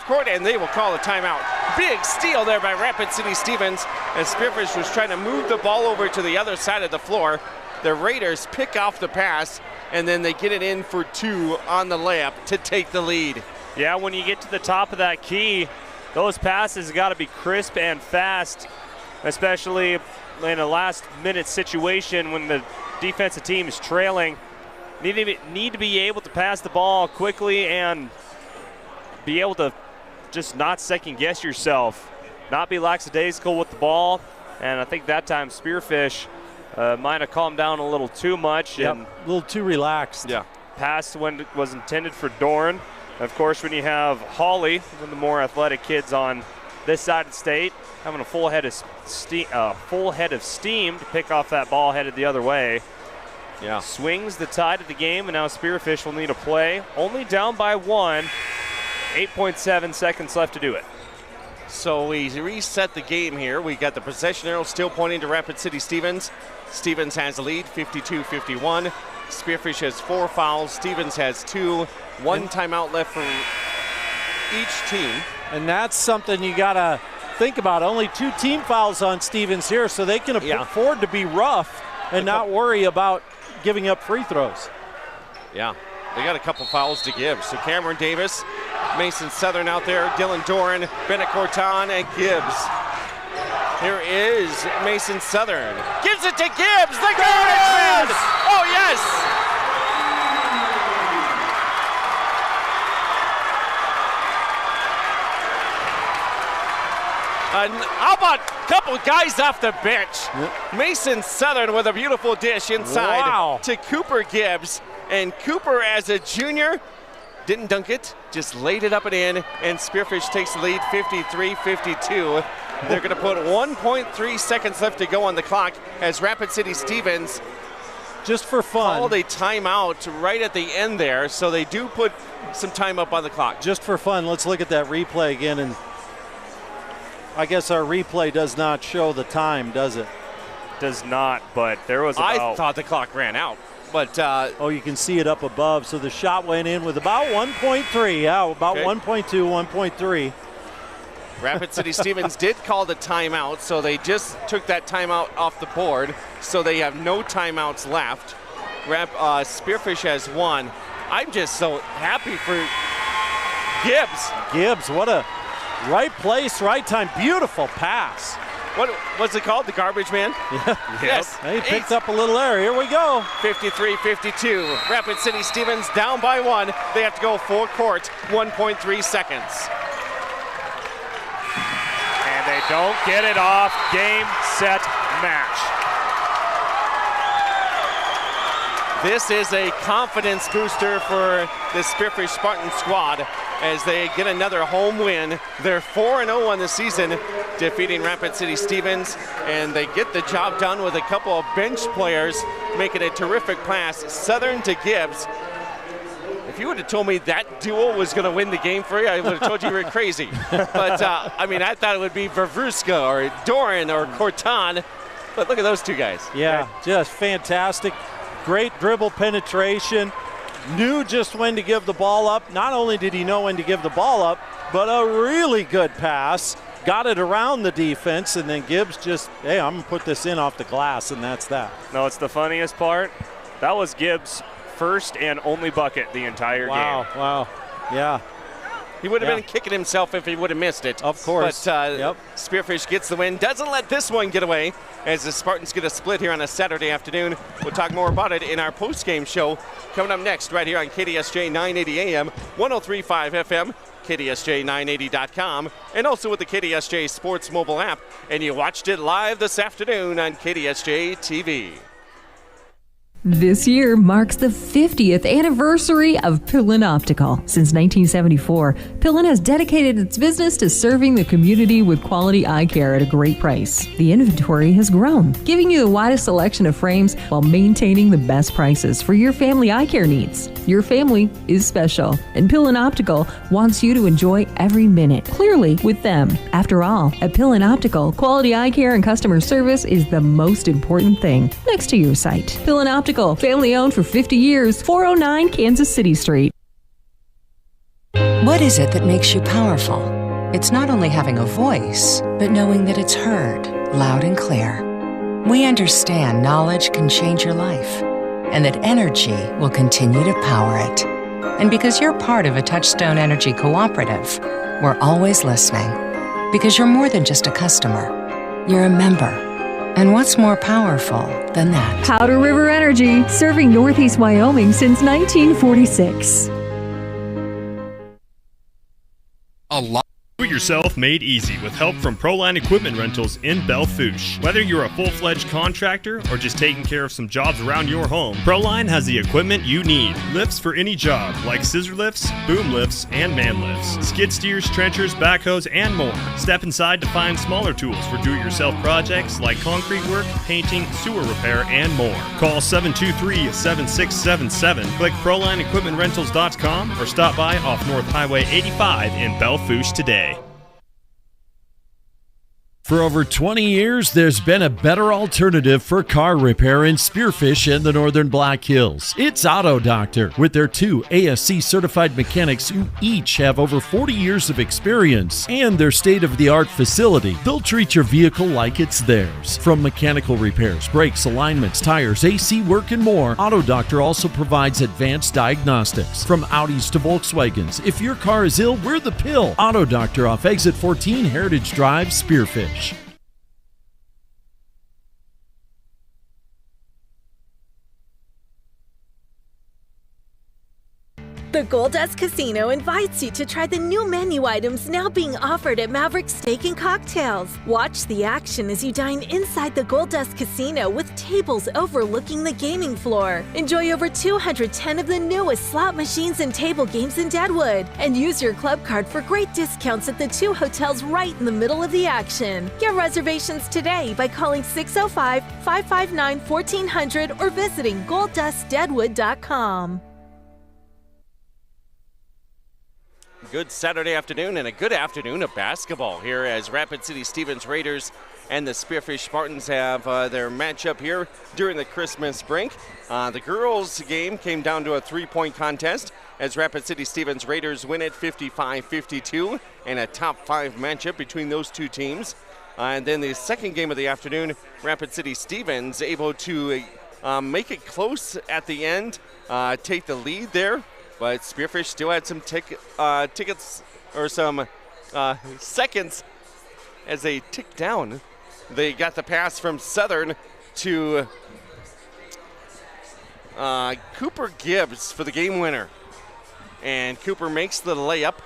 court, and they will call a timeout. Big steal there by Rapid City Stevens as Spearfish was trying to move the ball over to the other side of the floor. The Raiders pick off the pass, and then they get it in for 2 on the layup to take the lead. Yeah, when you get to the top of that key, those passes got to be crisp and fast, especially in a last-minute situation when the defensive team is trailing. Need to be able to pass the ball quickly and be able to just not second-guess yourself, not be lackadaisical with the ball. And I think that time Spearfish might have calmed down a little too much. Yep, and a little too relaxed. Yeah. Pass when it was intended for Dorn. Of course, when you have Hawley, one of the more athletic kids on this side of the state, having a full head of steam to pick off that ball headed the other way. Yeah. Swings the tide of the game, and now Spearfish will need a play. Only down by 1. 8.7 seconds left to do it. So we reset the game here. We got the possession arrow still pointing to Rapid City Stevens. Stevens has the lead, 52-51. Spearfish has 4 fouls. Stevens has 2. 1 timeout left for each team. And that's something you got to think about. Only 2 team fouls on Stevens here, so they can afford to be rough and not worry about giving up free throws. Yeah, they got a couple fouls to give. So Cameron Davis, Mason Southern out there, Dylan Doran, Bennett Corton, and Gibbs. Here is Mason Southern. Gives it to Gibbs, the garbage man! Oh, yes! How about a couple guys off the bench? Mason Southern with a beautiful dish inside to Cooper Gibbs. And Cooper, as a junior, didn't dunk it, just laid it up and in, and Spearfish takes the lead 53-52. They're going to put 1.3 seconds left to go on the clock as Rapid City Stevens, just for fun, called a timeout right at the end there, so they do put some time up on the clock. Just for fun, let's look at that replay again, and I guess our replay does not show the time, does it? Does not, but there was about... I thought the clock ran out. But oh, you can see it up above. So the shot went in with about 1.3. Yeah, about 1.2, 1.3. Rapid City Stevens did call the timeout, so they just took that timeout off the board. So they have no timeouts left. Spearfish has 1. I'm just so happy for Gibbs. Gibbs, what a right place, right time. Beautiful pass. What's it called? The garbage man? Yeah. Yes. He picked up a little air. Here we go. 53-52. Rapid City Stevens down by 1. They have to go full court. 1.3 seconds. And they don't get it off. Game, set, match. This is a confidence booster for the Spearfish Spartan squad as they get another home win. They're 4-0 on the season, defeating Rapid City Stevens, and they get the job done with a couple of bench players making a terrific pass. Southern to Gibbs. If you would have told me that duo was going to win the game for you, I would have told you were crazy. But, I mean, I thought it would be Vervruska or Doran or Corton, but look at those two guys. Yeah, just fantastic. Great dribble penetration. Knew just when to give the ball up. Not only did he know when to give the ball up, but a really good pass. Got it around the defense, and then Gibbs just, hey, I'm going to put this in off the glass, and that's that. No, it's the funniest part. That was Gibbs' first and only bucket the entire game. Wow, yeah. He would have been kicking himself if he would have missed it. Of course. But Spearfish gets the win. Doesn't let this one get away as the Spartans get a split here on a Saturday afternoon. We'll talk more about it in our post-game show coming up next right here on KDSJ 980 AM, 103.5 FM, KDSJ980.com, and also with the KDSJ Sports mobile app. And you watched it live this afternoon on KDSJ-TV. This year marks the 50th anniversary of Pillin Optical. Since 1974, Pillin has dedicated its business to serving the community with quality eye care at a great price. The inventory has grown, giving you the widest selection of frames while maintaining the best prices for your family eye care needs. Your family is special, and Pillin Optical wants you to enjoy every minute clearly with them. After all, at Pillin Optical, quality eye care and customer service is the most important thing next to your sight. Pillin Optical, family owned for 50 years, 409 Kansas City Street. What is it that makes you powerful? It's not only having a voice, but knowing that it's heard loud and clear. We understand knowledge can change your life, and that energy will continue to power it. And because you're part of a Touchstone Energy cooperative, we're always listening. Because you're more than just a customer, you're a member. And what's more powerful than that? Powder River Energy, serving Northeast Wyoming since 1946. A lot. Do-it-yourself made easy with help from Proline Equipment Rentals in Belle Fourche. Whether you're a full-fledged contractor or just taking care of some jobs around your home, Proline has the equipment you need. Lifts for any job, like scissor lifts, boom lifts, and man lifts, skid steers, trenchers, backhoes, and more. Step inside to find smaller tools for do-it-yourself projects like concrete work, painting, sewer repair, and more. Call 723-7677, click ProlineEquipmentRentals.com, or stop by off North Highway 85 in Belle Fourche today. For over 20 years, there's been a better alternative for car repair in Spearfish and the Northern Black Hills. It's Auto Doctor, with their 2 ASC certified mechanics who each have over 40 years of experience and their state-of-the-art facility. They'll treat your vehicle like it's theirs. From mechanical repairs, brakes, alignments, tires, AC work, and more, Auto Doctor also provides advanced diagnostics. From Audis to Volkswagens, if your car is ill, we're the pill. Auto Doctor off Exit 14 Heritage Drive, Spearfish. The Goldust Casino invites you to try the new menu items now being offered at Maverick Steak and Cocktails. Watch the action as you dine inside the Goldust Casino with tables overlooking the gaming floor. Enjoy over 210 of the newest slot machines and table games in Deadwood. And use your club card for great discounts at the 2 hotels right in the middle of the action. Get reservations today by calling 605-559-1400 or visiting goldustdeadwood.com. Good Saturday afternoon and a good afternoon of basketball here as Rapid City Stevens Raiders and the Spearfish Spartans have their matchup here during the Christmas break. The girls' game came down to a 3-point contest as Rapid City Stevens Raiders win it 55-52 and a top 5 matchup between those two teams. And then the second game of the afternoon, Rapid City Stevens able to make it close at the end, take the lead there. But Spearfish still had some tickets or some seconds as they ticked down. They got the pass from Southern to Cooper Gibbs for the game winner. And Cooper makes the layup.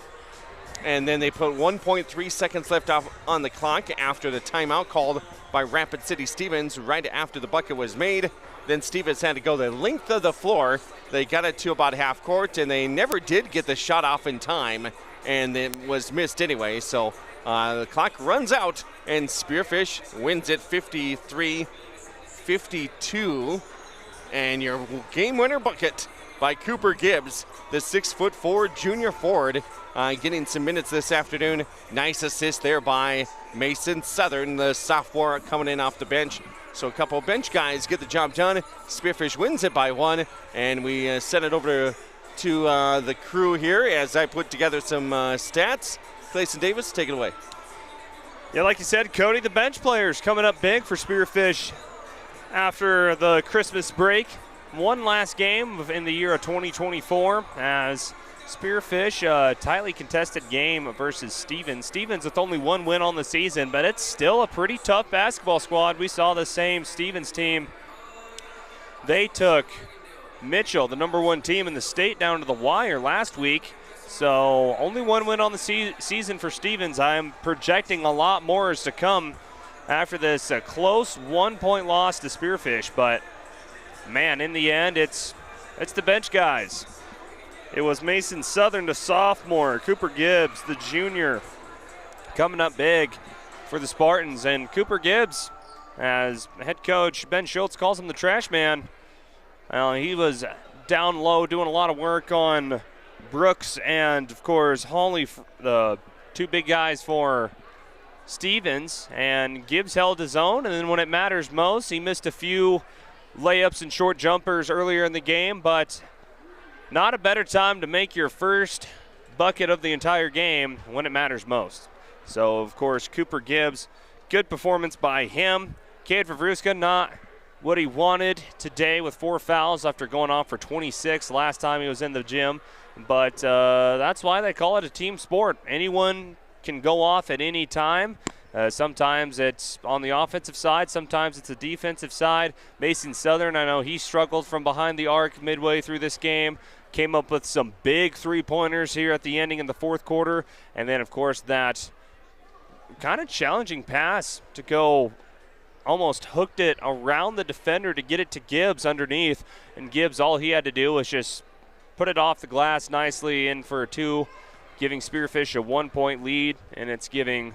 And then they put 1.3 seconds left off on the clock after the timeout called by Rapid City Stevens right after the bucket was made. Then Stevens had to go the length of the floor. They got it to about half court, and they never did get the shot off in time, and it was missed anyway. So the clock runs out, and Spearfish wins it 53-52. And your game winner bucket by Cooper Gibbs, the 6'4" junior forward, getting some minutes this afternoon. Nice assist there by Mason Southern, the sophomore coming in off the bench. So a couple of bench guys get the job done. Spearfish wins it by 1, and we send it over to the crew here as I put together some stats. Clayson Davis, take it away. Yeah, like you said, Cody, the bench players coming up big for Spearfish after the Christmas break. One last game in the year of 2024 as Spearfish, a tightly contested game versus Stevens. Stevens with only 1 win on the season, but it's still a pretty tough basketball squad. We saw the same Stevens team. They took Mitchell, the number 1 team in the state, down to the wire last week. So only 1 win on the season for Stevens. I'm projecting a lot more is to come after this close 1-point loss to Spearfish. But, man, in the end, it's the bench guys. It was Mason Southern, the sophomore, Cooper Gibbs, the junior, coming up big for the Spartans. And Cooper Gibbs, as head coach Ben Schultz calls him the trash man, he was down low doing a lot of work on Brooks and, of course, Hawley, the 2 big guys for Stevens. And Gibbs held his own, and then when it matters most, he missed a few layups and short jumpers earlier in the game, but not a better time to make your first bucket of the entire game when it matters most. So, of course, Cooper Gibbs, good performance by him. Cade Favruska, not what he wanted today with 4 fouls after going off for 26 last time he was in the gym. But that's why they call it a team sport. Anyone can go off at any time. Sometimes it's on the offensive side. Sometimes it's the defensive side. Mason Southern, I know he struggled from behind the arc midway through this game. Came up with some big 3-pointers here at the ending in the 4th quarter. And then, of course, that kind of challenging pass to go almost hooked it around the defender to get it to Gibbs underneath. And Gibbs, all he had to do was just put it off the glass nicely in for a 2, giving Spearfish a 1-point lead. And it's giving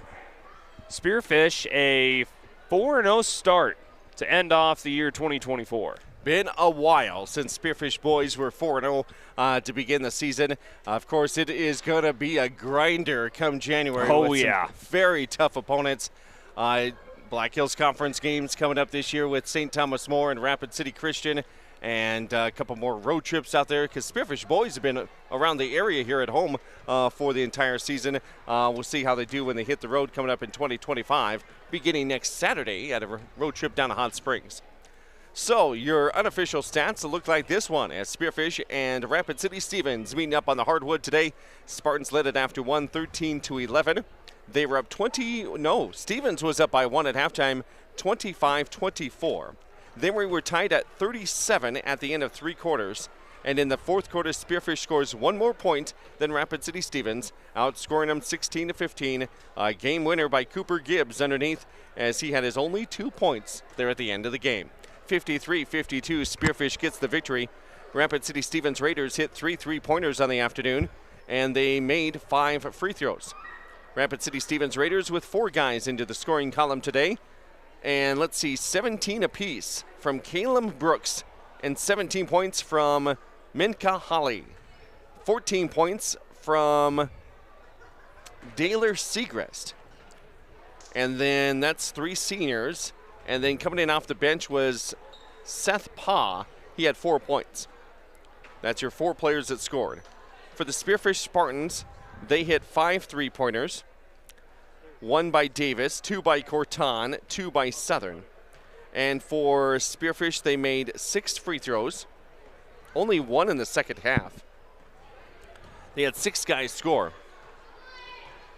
Spearfish a 4-0 start to end off the year 2024. Been a while since Spearfish boys were 4-0 to begin the season. Of course, it is going to be a grinder come January. Oh, with yeah. some very tough opponents. Black Hills Conference games coming up this year with St. Thomas More and Rapid City Christian, and a couple more road trips out there because Spearfish boys have been around the area here at home for the entire season. We'll see how they do when they hit the road coming up in 2025, beginning next Saturday at a road trip down to Hot Springs. So your unofficial stats look like this one as Spearfish and Rapid City Stevens meeting up on the hardwood today. Spartans led it after 1, 13-11. They were up Stevens was up by 1 at halftime, 25-24. Then we were tied at 37 at the end of 3 quarters. And in the fourth quarter, Spearfish scores 1 more point than Rapid City Stevens, outscoring them 16-15. A game winner by Cooper Gibbs underneath as he had his only 2 points there at the end of the game. 53-52, Spearfish gets the victory. Rapid City Stevens Raiders hit 3 3-pointers on the afternoon, and they made 5 free throws. Rapid City Stevens Raiders with 4 guys into the scoring column today. And let's see, 17 apiece from Caleb Brooks and 17 points from Minka Holly. 14 points from Daler Segrest. And then that's 3 seniors. And then coming in off the bench was Seth Pa. He had 4 points. That's your 4 players that scored. For the Spearfish Spartans, they hit 5 3-pointers. 1 by Davis, 2 by Corton, 2 by Southern. And for Spearfish, they made 6 free throws. Only 1 in the second half. They had 6 guys score.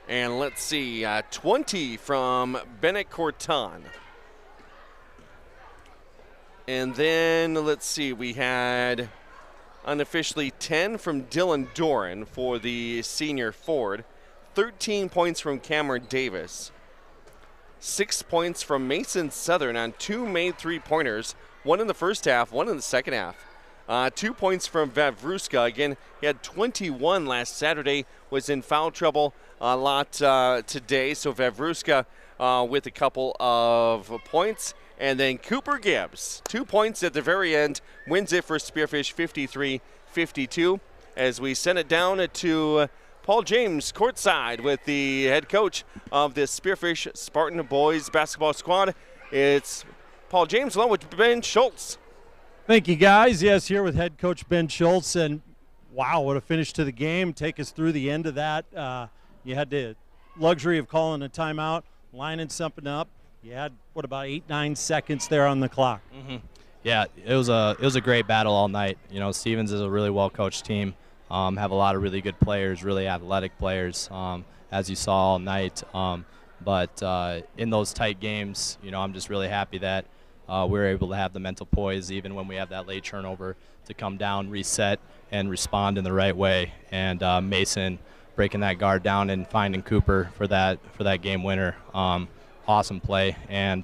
And let's see, 20 from Bennett Corton. And then, let's see, we had unofficially 10 from Dylan Doran for the senior forward. 13 points from Cameron Davis. 6 points from Mason Southern on 2 made 3-pointers. 1 in the first half, 1 in the second half. 2 points from Vavruska. Again, he had 21 last Saturday, was in foul trouble a lot today. So Vavruska with a couple of points. And then Cooper Gibbs, 2 points at the very end, wins it for Spearfish 53-52. As we send it down to Paul James courtside with the head coach of the Spearfish Spartan boys basketball squad. It's Paul James along with Ben Schultz. Thank you, guys. Yes, here with head coach Ben Schultz. And wow, what a finish to the game. Take us through the end of that. You had the luxury of calling a timeout, lining something up. You had, about 8-9 seconds there on the clock. Mm-hmm. Yeah, it was a great battle all night. You know, Stevens is a really well-coached team. Have a lot of really good players, really athletic players, as you saw all night. But in those tight games, you know, I'm just really happy that we're able to have the mental poise, even when we have that late turnover, to come down, reset, and respond in the right way. And Mason breaking that guard down and finding Cooper for that game winner. Awesome play, and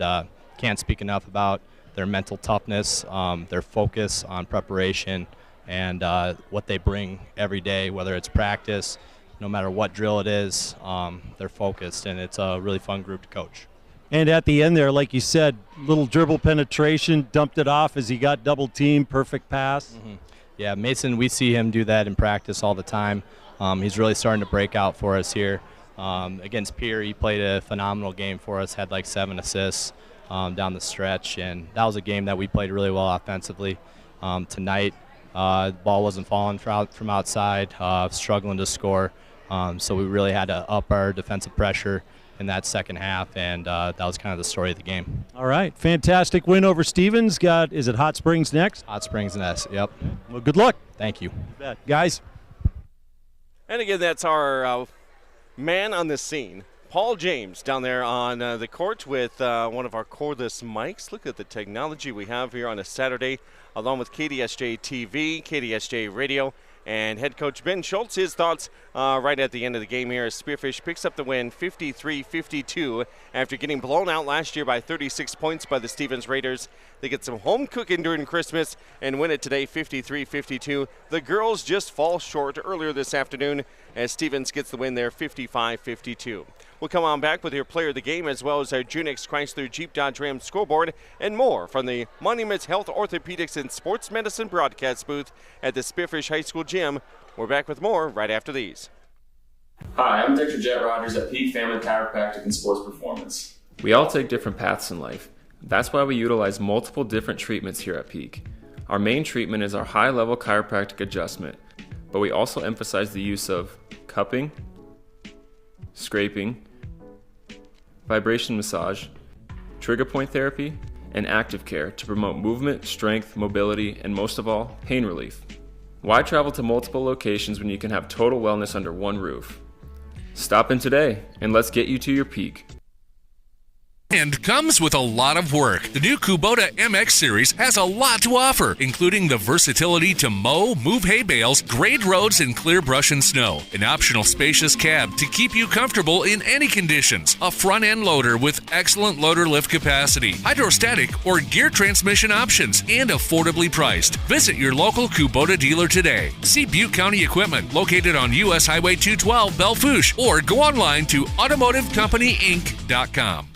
can't speak enough about their mental toughness, their focus on preparation, and what they bring every day, whether it's practice, no matter what drill it is, they're focused, and it's a really fun group to coach. And at the end there, like you said, little dribble penetration, dumped it off as he got double teamed, perfect pass. Mm-hmm. Yeah, Mason, we see him do that in practice all the time. He's really starting to break out for us here. Against Pierre, he played a phenomenal game for us, had like 7 assists down the stretch, and that was a game that we played really well offensively. Tonight, the ball wasn't falling from outside, struggling to score, so we really had to up our defensive pressure in that second half, and that was kind of the story of the game. All right, fantastic win over Stevens. Is it Hot Springs next? Hot Springs next, yep. Well, good luck. Thank you. You bet. Guys. And again, that's our man on the scene, Paul James, down there on the court with one of our cordless mics. Look at the technology we have here on a Saturday, along with KDSJ-TV, KDSJ Radio, and head coach Ben Schultz. His thoughts right at the end of the game here as Spearfish picks up the win 53-52 after getting blown out last year by 36 points by the Stevens Raiders. They get some home cooking during Christmas and win it today 53-52. The girls just fall short earlier this afternoon as Stevens gets the win there 55-52. We'll come on back with your player of the game as well as our Junix Chrysler Jeep Dodge Ram scoreboard and more from the Monument Health Orthopedics and Sports Medicine broadcast booth at the Spearfish High School Gym. We're back with more right after these. Hi, I'm Dr. Jet Rogers at Peak Family Chiropractic and Sports Performance. We all take different paths in life. That's why we utilize multiple different treatments here at Peak. Our main treatment is our high-level chiropractic adjustment, but we also emphasize the use of cupping, scraping, vibration massage, trigger point therapy, and active care to promote movement, strength, mobility, and most of all, pain relief. Why travel to multiple locations when you can have total wellness under one roof? Stop in today and let's get you to your peak. And comes with a lot of work. The new Kubota MX series has a lot to offer, including the versatility to mow, move hay bales, grade roads, and clear brush and snow. An optional spacious cab to keep you comfortable in any conditions. A front-end loader with excellent loader lift capacity, hydrostatic or gear transmission options, and affordably priced. Visit your local Kubota dealer today. See Butte County Equipment, located on U.S. Highway 212, Belfouche, or go online to automotivecompanyinc.com.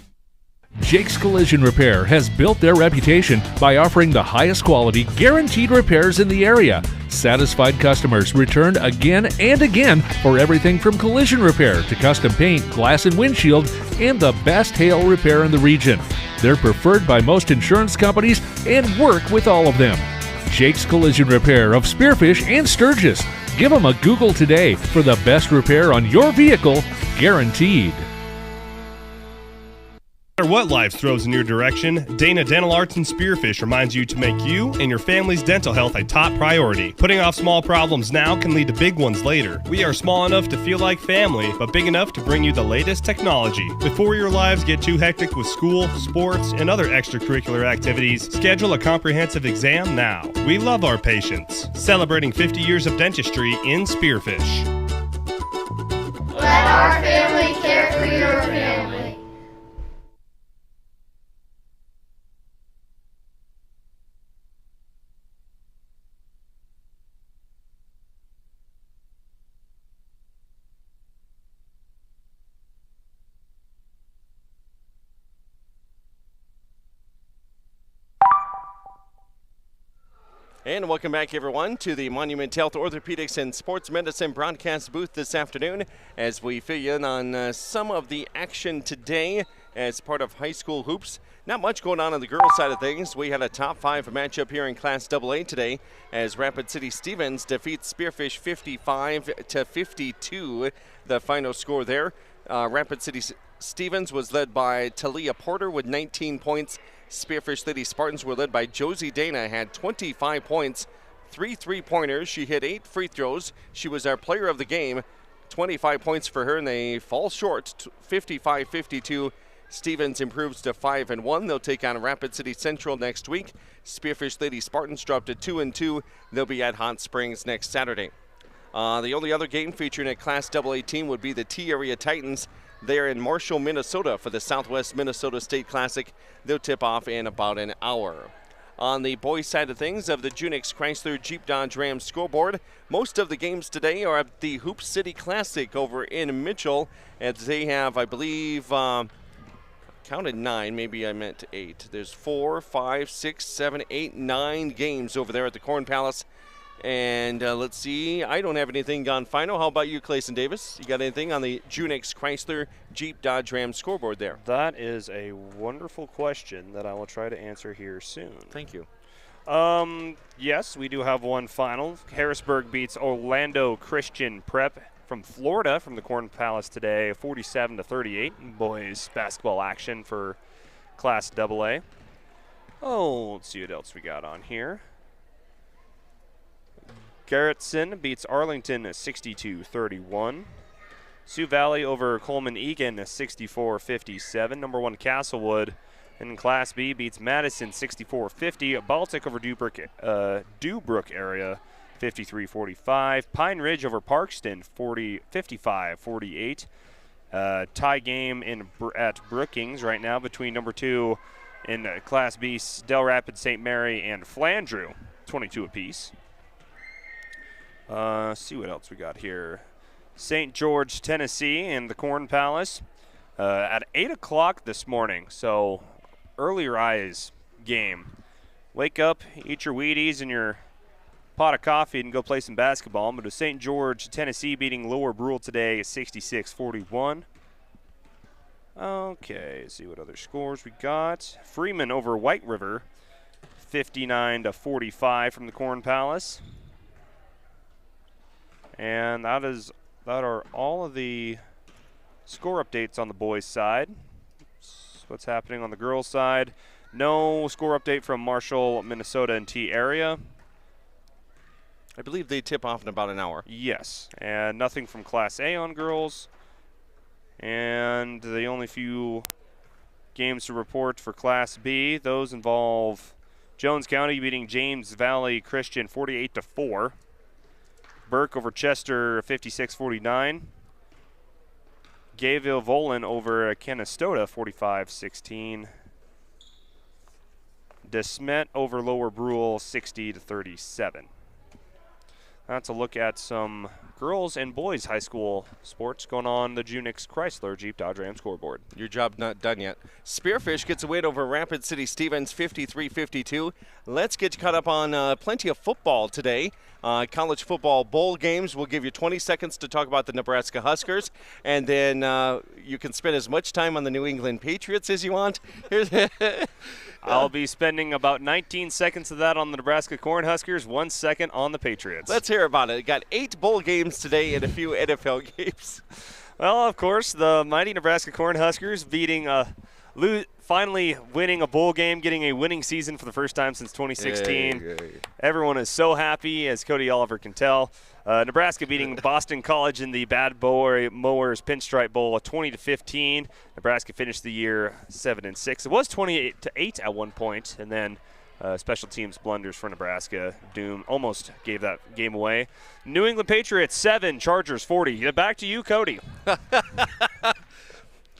Jake's Collision Repair has built their reputation by offering the highest quality, guaranteed repairs in the area. Satisfied customers return again and again for everything from collision repair to custom paint, glass and windshield, and the best hail repair in the region. They're preferred by most insurance companies and work with all of them. Jake's Collision Repair of Spearfish and Sturgis. Give them a Google today for the best repair on your vehicle, guaranteed. No matter what life throws in your direction, Dana Dental Arts and Spearfish reminds you to make you and your family's dental health a top priority. Putting off small problems now can lead to big ones later. We are small enough to feel like family, but big enough to bring you the latest technology. Before your lives get too hectic with school, sports, and other extracurricular activities, schedule a comprehensive exam now. We love our patients. Celebrating 50 years of dentistry in Spearfish. Let our family care for your family. And welcome back, everyone, to the Monument Health Orthopedics and Sports Medicine broadcast booth this afternoon as we fill you in on some of the action today as part of high school hoops. Not much going on the girls' side of things. We had a top 5 matchup here in Class AA today as Rapid City Stevens defeats Spearfish 55-52. The final score there. Rapid City Stevens was led by Talia Porter with 19 points. Spearfish Lady Spartans were led by Josie Dana, had 25 points, 3 3-pointers. She hit 8 free throws. She was our player of the game. 25 points for her, and they fall short, 55-52. Stevens improves to 5-1. They'll take on Rapid City Central next week. Spearfish Lady Spartans dropped to 2-2. They'll be at Hot Springs next Saturday. The only other game featuring a Class AA team would be the T-Area Titans. They're in Marshall, Minnesota for the Southwest Minnesota State Classic. They'll tip off in about an hour. On the boys' side of things of the Junix Chrysler Jeep Dodge Ram scoreboard, most of the games today are at the Hoop City Classic over in Mitchell, as they have, I believe, counted 9, maybe I meant 8. There's 4, 5, 6, 7, 8, 9 games over there at the Corn Palace. And let's see, I don't have anything on final. How about you, Clayson Davis? You got anything on the Junix Chrysler Jeep Dodge Ram scoreboard there? That is a wonderful question that I will try to answer here soon. Thank you. Yes, we do have one final. Harrisburg beats Orlando Christian Prep from Florida from the Corn Palace today, 47-38. Boys basketball action for Class AA. Oh, let's see what else we got on here. Garrettson beats Arlington 62-31. Sioux Valley over Coleman Egan 64-57. Number 1 Castlewood in Class B beats Madison 64-50. Baltic over Dewbrook area 53-45. Pine Ridge over Parkston 55-48. Tie game at Brookings right now between number 2 in Class B, Del Rapids, St. Mary, and Flandreau, 22 apiece. See what else we got here. St. George, Tennessee, and the Corn Palace at 8 o'clock this morning. So early rise game. Wake up, eat your Wheaties and your pot of coffee and go play some basketball. But St. George, Tennessee beating Lower Brule today 66-41. Okay, see what other scores we got. Freeman over White River, 59-45 from the Corn Palace. And that are all of the score updates on the boys' side. What's happening on the girls' side? No score update from Marshall, Minnesota, and T area. I believe they tip off in about an hour. Yes, and nothing from Class A on girls. And the only few games to report for Class B, those involve Jones County beating James Valley Christian 48-4. Burke over Chester 56-49. Gayville Volin over Canastota 45-16. DeSmet over Lower Brule 60-37. That's a look at some girls and boys high school sports going on the Junix Chrysler Jeep Dodge Ram scoreboard. Your job not done yet. Spearfish gets a win over Rapid City Stevens 53-52. Let's get caught up on plenty of football today. College football bowl games. We'll give you 20 seconds to talk about the Nebraska Huskers, and then you can spend as much time on the New England Patriots as you want. I'll be spending about 19 seconds of that on the Nebraska Cornhuskers, 1 second on the Patriots. Let's hear about it. Got 8 bowl games today and a few NFL games. Well, of course, the mighty Nebraska Cornhuskers beating finally winning a bowl game, getting a winning season for the first time since 2016. Yay. Everyone is so happy, as Cody Oliver can tell. Nebraska beating Boston College in the Bad Boy Mowers Pinstripe Bowl 20-15. Nebraska finished the year 7-6. It was 28-8 at one point, and then special teams blunders for Nebraska. Doom almost gave that game away. New England Patriots 7, Chargers 40. Back to you, Cody.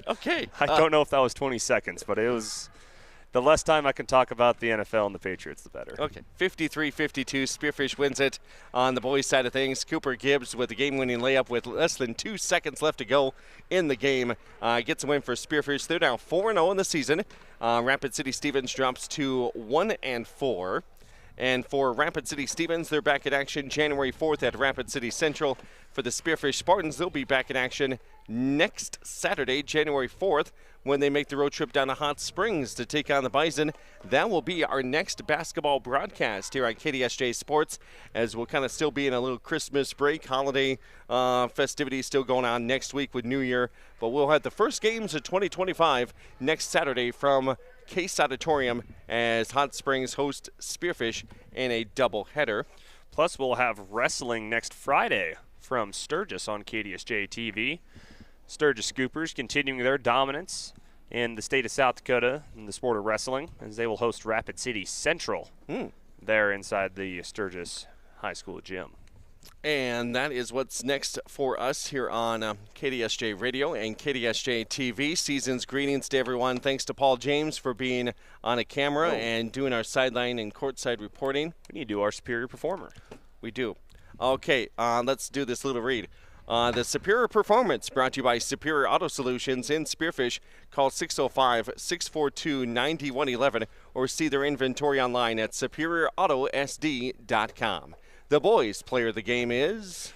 Okay. I don't know if that was 20 seconds, but it was the less time I can talk about the NFL and the Patriots, the better. Okay, 53-52. Spearfish wins it on the boys' side of things. Cooper Gibbs with the game-winning layup with less than 2 seconds left to go in the game. Gets a win for Spearfish. They're now 4-0 in the season. Rapid City Stevens drops to 1-4. And for Rapid City Stevens, they're back in action January 4th at Rapid City Central. For the Spearfish Spartans, they'll be back in action next Saturday, January 4th, when they make the road trip down to Hot Springs to take on the Bison. That will be our next basketball broadcast here on KDSJ Sports, as we'll kind of still be in a little Christmas break, holiday festivities still going on next week with New Year. But we'll have the first games of 2025 next Saturday from Case Auditorium as Hot Springs host Spearfish in a doubleheader. Plus, we'll have wrestling next Friday from Sturgis on KDSJ-TV. Sturgis Scoopers continuing their dominance in the state of South Dakota in the sport of wrestling, as they will host Rapid City Central there inside the Sturgis High School gym. And that is what's next for us here on KDSJ Radio and KDSJ-TV. Season's greetings to everyone. Thanks to Paul James for being on a camera and doing our sideline and courtside reporting. We need to do our Superior Performer. We do. Okay, let's do this little read. The Superior Performance brought to you by Superior Auto Solutions in Spearfish. Call 605-642-9111 or see their inventory online at superioroutosd.com. The boys' player of the game is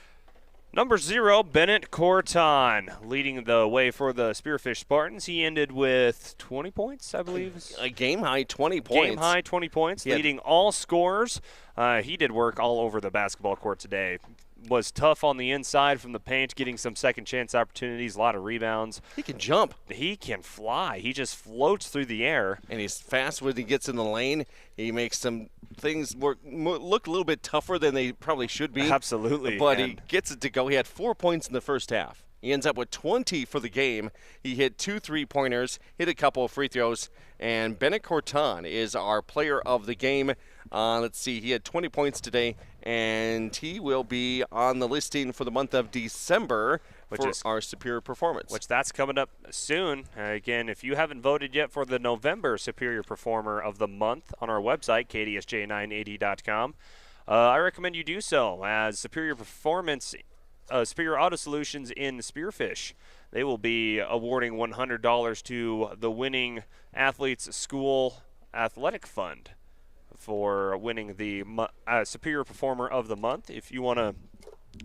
number 0, Bennett Corton, leading the way for the Spearfish Spartans. He ended with 20 points, I believe. A game-high 20 points. Game-high 20 points, leading all scorers. He did work all over the basketball court today. Was tough on the inside from the paint, getting some second chance opportunities, a lot of rebounds. He can jump. He can fly. He just floats through the air. And he's fast when he gets in the lane. He makes some things look a little bit tougher than they probably should be. Absolutely. But he gets it to go. He had 4 points in the first half. He ends up with 20 for the game. He hit 2 3-pointers, hit a couple of free throws, and Bennett Corton is our player of the game. Let's see, he had 20 points today, and he will be on the listing for the month of December for our Superior Performance. Which that's coming up soon. Again, if you haven't voted yet for the November Superior Performer of the Month on our website, KDSJ980.com, I recommend you do so, as Superior Performance Superior Auto Solutions in Spearfish. They will be awarding $100 to the winning athlete's school athletic fund for winning the Superior Performer of the Month. If you want to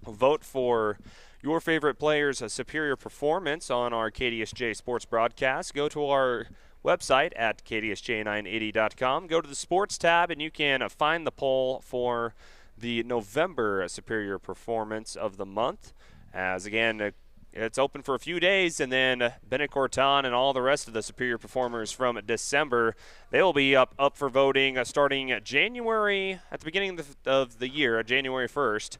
vote for your favorite players' superior performance on our KDSJ Sports broadcast, go to our website at KDSJ980.com. Go to the Sports tab, and you can find the poll for the November Superior Performance of the month. As, again, it's open for a few days, and then Bennett Corton and all the rest of the superior performers from December, they will be up for voting starting January, at the beginning of the year, January 1st,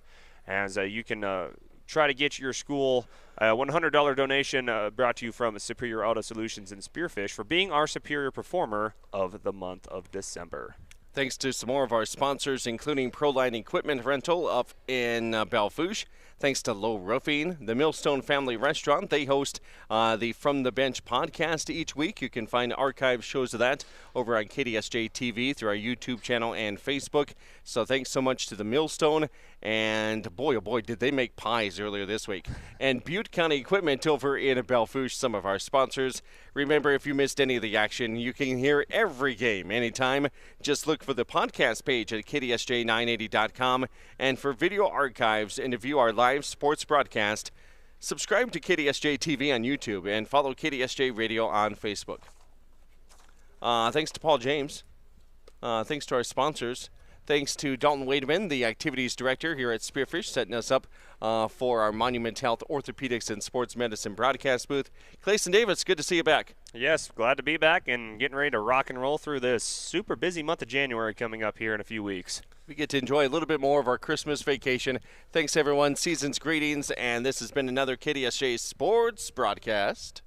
as you can try to get your school a $100 donation brought to you from Superior Auto Solutions and Spearfish for being our superior performer of the month of December. Thanks to some more of our sponsors, including Proline Equipment Rental up in Belle-Fourche. Thanks to Low Roofing, the Millstone Family Restaurant. They host the From the Bench podcast each week. You can find archive shows of that over on KDSJ-TV through our YouTube channel and Facebook. So thanks so much to the Millstone. And boy, oh boy, did they make pies earlier this week. And Butte County Equipment over in Belle-Fourche, some of our sponsors. Remember, if you missed any of the action, you can hear every game anytime. Just look for the podcast page at KDSJ980.com. And for video archives and to view our live sports broadcast, subscribe to KDSJ-TV on YouTube and follow KDSJ Radio on Facebook. Thanks to Paul James. Thanks to our sponsors. Thanks to Dalton Wademan, the activities director here at Spearfish, setting us up for our Monument Health Orthopedics and Sports Medicine broadcast booth. Clayson Davis, good to see you back. Yes, glad to be back and getting ready to rock and roll through this super busy month of January coming up here in a few weeks. We get to enjoy a little bit more of our Christmas vacation. Thanks, everyone. Season's greetings, and this has been another KDSJ Sports broadcast.